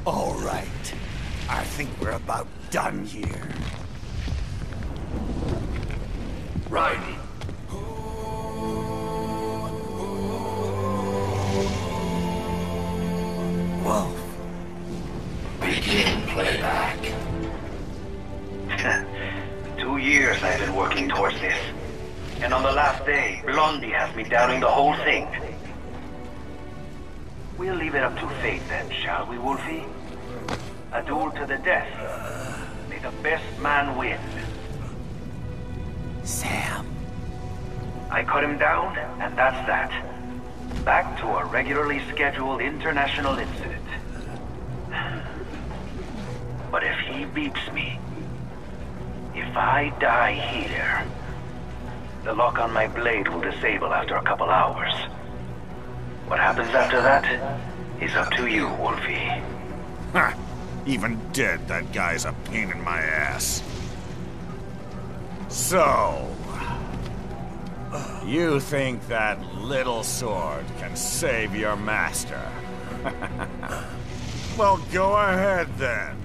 All right. I think we're about done here. Raiden. Wolf. Begin playback. 2 years I've been working towards this. And on the last day, Blondie has me downing the whole thing. We'll leave it up to fate then, shall we, Wolfie? A duel to the death. May the best man win. Sam. I cut him down, and that's that. Back to a regularly scheduled international incident. But if he beeps me, if I die here, the lock on my blade will disable after a couple hours. What happens after that is up to you, Wolfie. Ha! Even dead, that guy's a pain in my ass. So... you think that little sword can save your master? Well, go ahead then.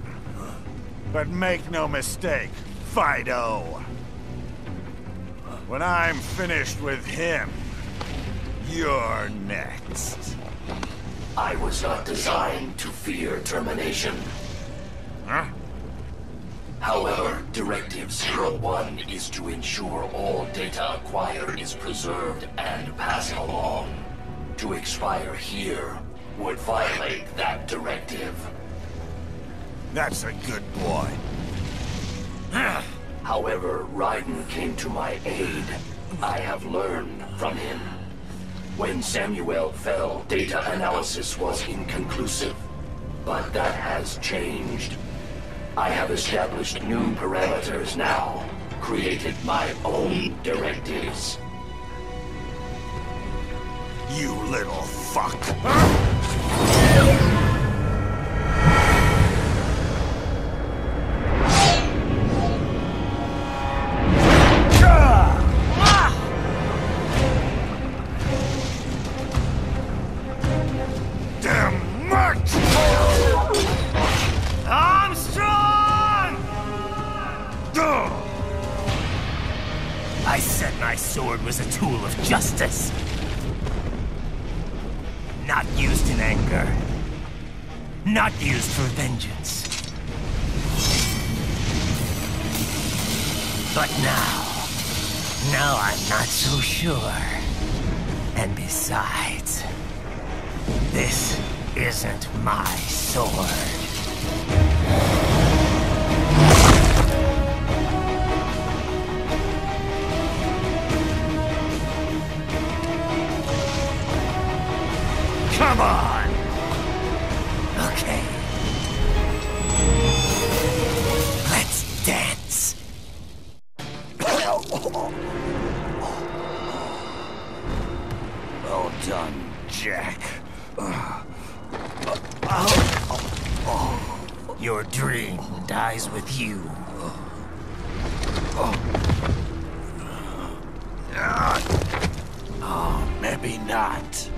But make no mistake, Fido. When I'm finished with him, you're next. I was not designed to fear termination. Huh? However, Directive 01 is to ensure all data acquired is preserved and passed along. To expire here would violate that directive. That's a good boy. However, Raiden came to my aid. I have learned from him. When Samuel fell, data analysis was inconclusive. But that has changed. I have established new parameters now, created my own directives. You little fuck. Damn much! I said my sword was a tool of justice. Not used in anger. Not used for vengeance. But now I'm not so sure. And besides, this isn't my sword. Come on! Okay. Let's dance. lies with you. Oh, maybe not.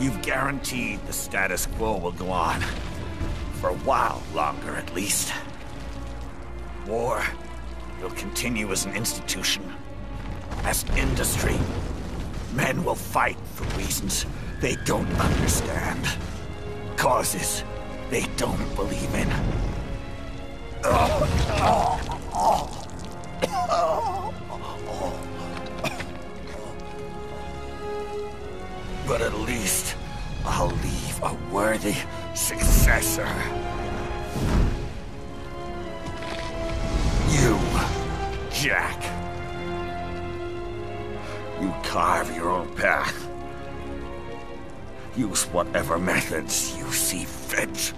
You've guaranteed the status quo will go on. For a while longer, at least. War will continue as an institution, as an industry. Men will fight for reasons they don't understand. Causes they don't believe in. But at least I'll leave a worthy successor. You, Jack. You carve your own path. Use whatever methods you see fit.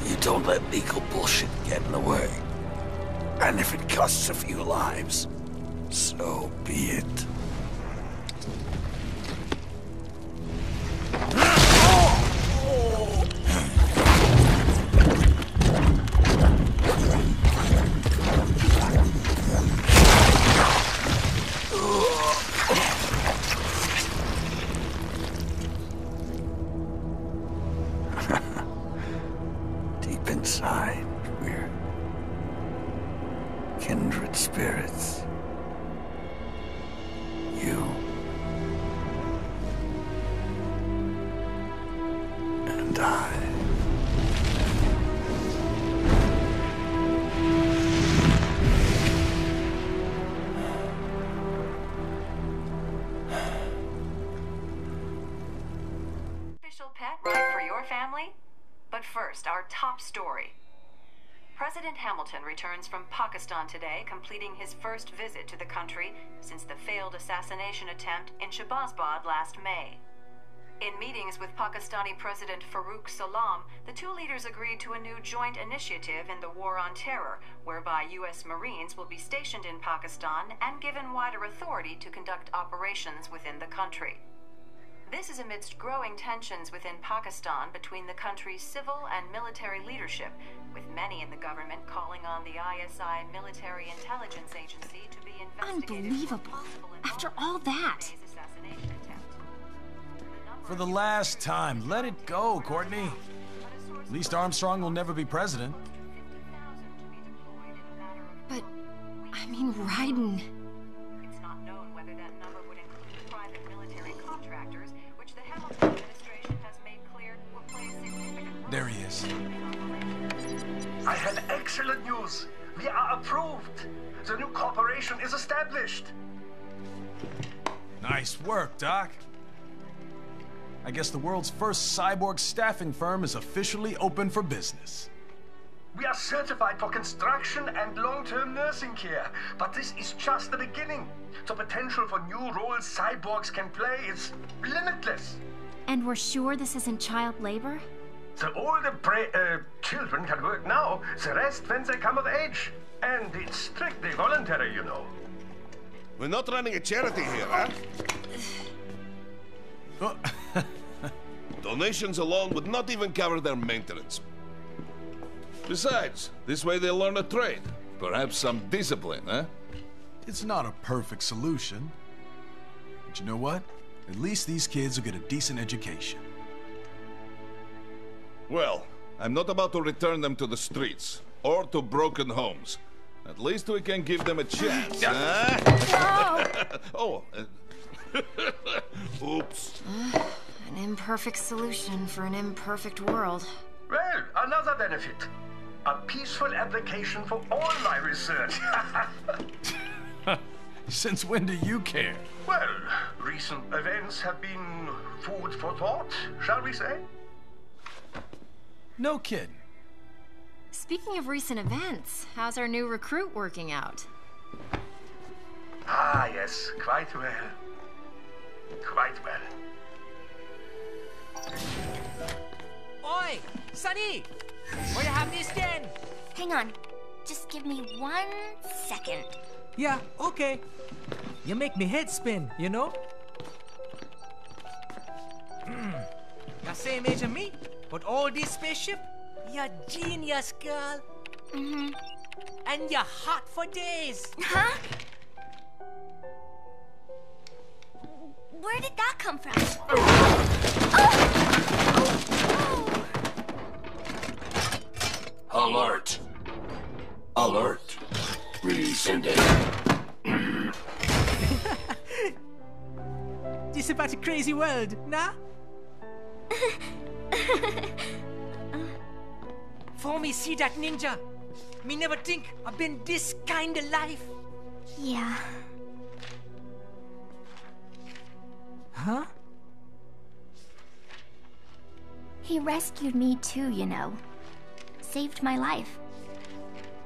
You don't let legal bullshit get in the way. And if it costs a few lives, so be it. Deep inside, we're kindred spirits. You and I. Official pet right for your family? But first, our top story. President Hamilton returns from Pakistan today, completing his first visit to the country since the failed assassination attempt in Shahbazbad last May. In meetings with Pakistani President Farooq Salam, the two leaders agreed to a new joint initiative in the War on Terror, whereby U.S. Marines will be stationed in Pakistan and given wider authority to conduct operations within the country. This is amidst growing tensions within Pakistan between the country's civil and military leadership, with many in the government calling on the ISI Military Intelligence Agency to be investigated. Unbelievable. After all that. For the last time, let it go, Courtney. At least Armstrong will never be president. But, I mean, Raiden. It's not known whether that number would include private military contractors, which the Hamilton administration has made clear will play a significant role. There he is. I have excellent news. We are approved. The new corporation is established. Nice work, Doc. I guess the world's first cyborg staffing firm is officially open for business. We are certified for construction and long-term nursing care, but this is just the beginning. The potential for new roles cyborgs can play is limitless. And we're sure this isn't child labor? The older children can work now, the rest when they come of age. And it's strictly voluntary, you know. We're not running a charity here, huh? Donations alone would not even cover their maintenance. Besides, this way they'll learn a trade. Perhaps some discipline, huh? It's not a perfect solution. But you know what? At least these kids will get a decent education. Well, I'm not about to return them to the streets, or to broken homes. At least we can give them a chance, huh? Oh, oops. An imperfect solution for an imperfect world. Well, another benefit. A peaceful application for all my research. Since when do you care? Well, recent events have been food for thought, shall we say? No kidding. Speaking of recent events, how's our new recruit working out? Ah, yes, quite well. Quite well. Oi, Sonny! Will you have this then? Hang on. Just give me 1 second. Yeah, okay. You make me head spin, you know? The same age as me, but all this spaceship? You're genius, girl. Mm-hmm. And you're hot for days. Huh? Where did that come from? Alert! Alert! Rescinding. This about a crazy world, nah? For me see that ninja, me never think I've been this kind of life. Yeah. Huh? He rescued me too, you know. Saved my life.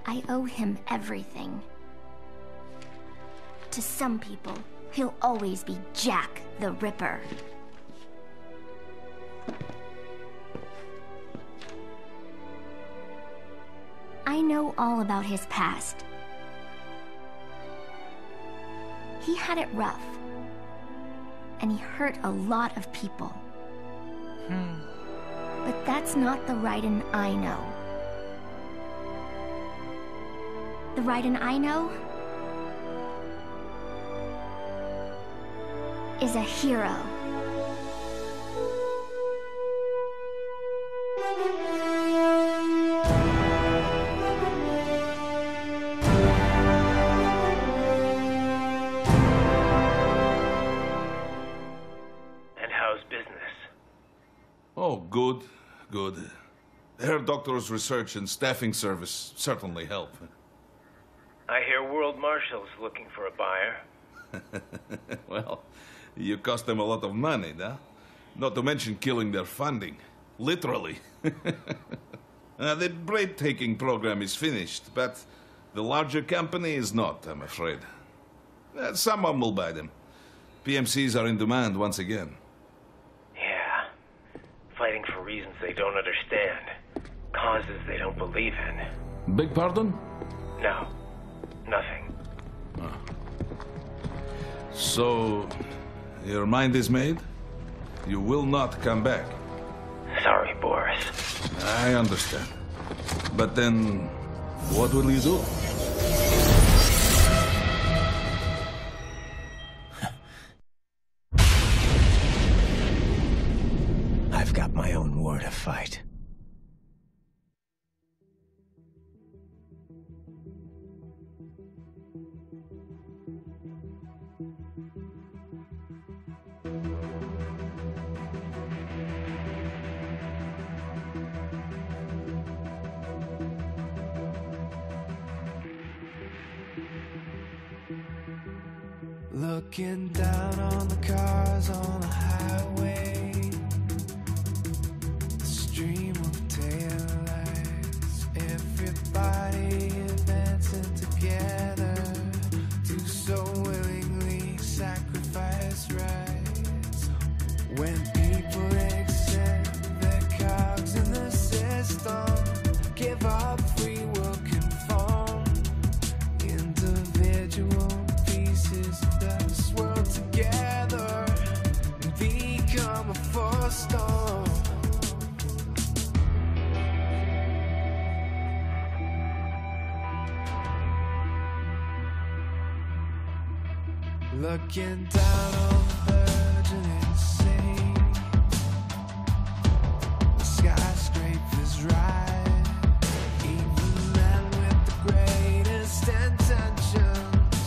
I owe him everything. To some people, he'll always be Jack the Ripper. I know all about his past. He had it rough. And he hurt a lot of people. But that's not the Raiden I know. The Raiden I know is a hero. Oh, good, good. Herr Doctor's research and staffing service certainly help. I hear World Marshal's looking for a buyer. Well, you cost them a lot of money, no? Not to mention killing their funding. Literally. The break-taking program is finished, but the larger company is not, I'm afraid. Someone will buy them. PMCs are in demand once again. Fighting for reasons they don't understand. Causes they don't believe in. Beg pardon? No. Nothing. So, your mind is made? You will not come back? Sorry, Boris. I understand. But then, what will you do? I've got my own war to fight. Looking down on the cars on the highway, the stream of taillights, everybody advancing together to so willingly sacrifice rights. When people accept their cogs in the system, give up free will, conform, individual pieces that swirl together and become a force storm. Looking down on the virgin insane, the skyscrapers rise, even men with the greatest intentions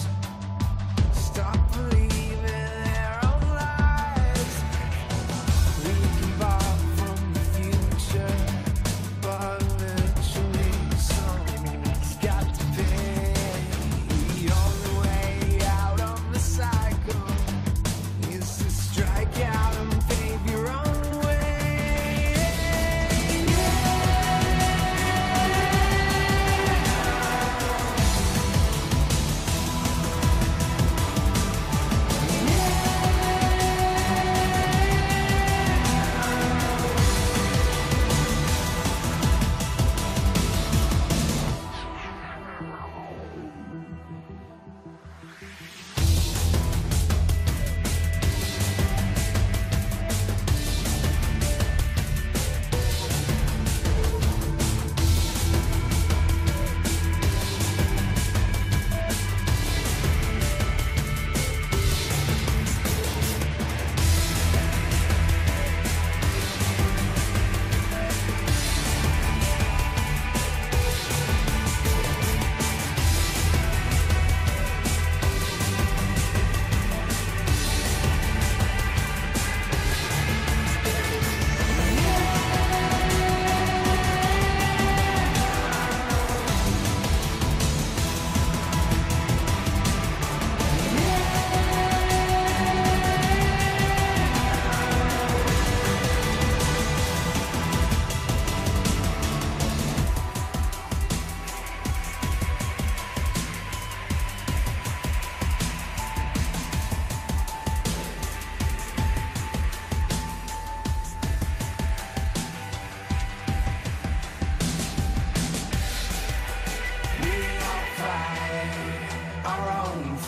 stop believing their own lies. We can borrow from the future, but eventually someone's got to pay. The only way out of the cycle is to strike out and pave your own way.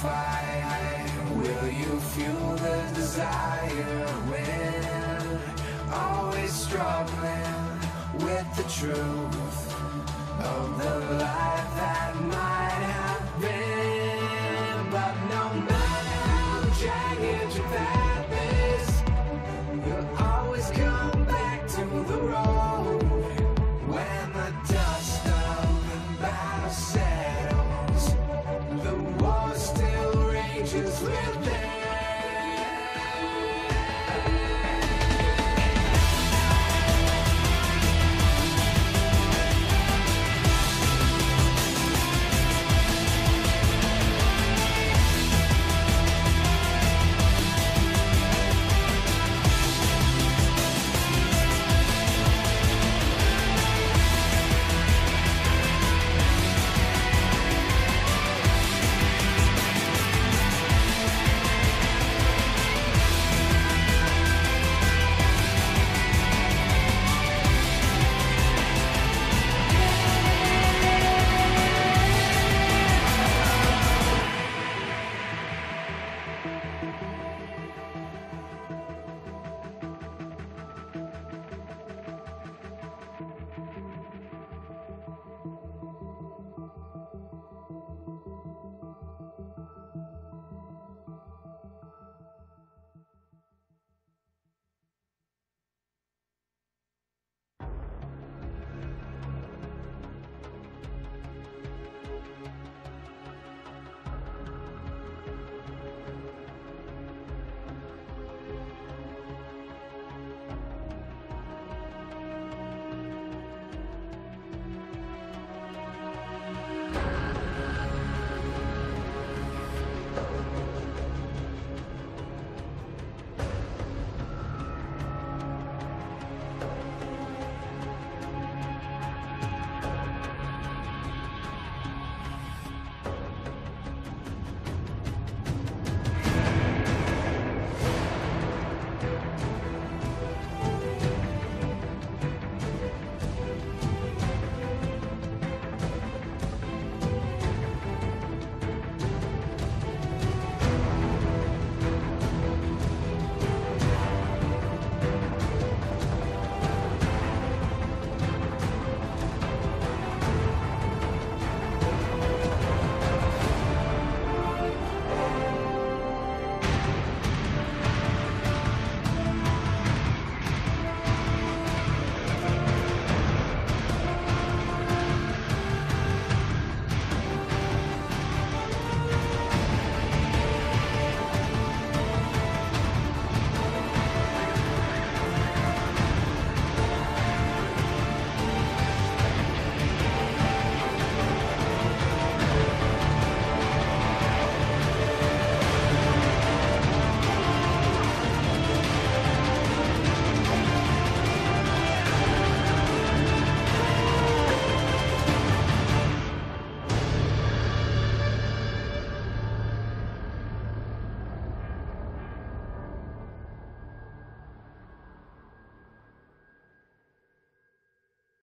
fight? Will you fuel the desire when always struggling with the truth?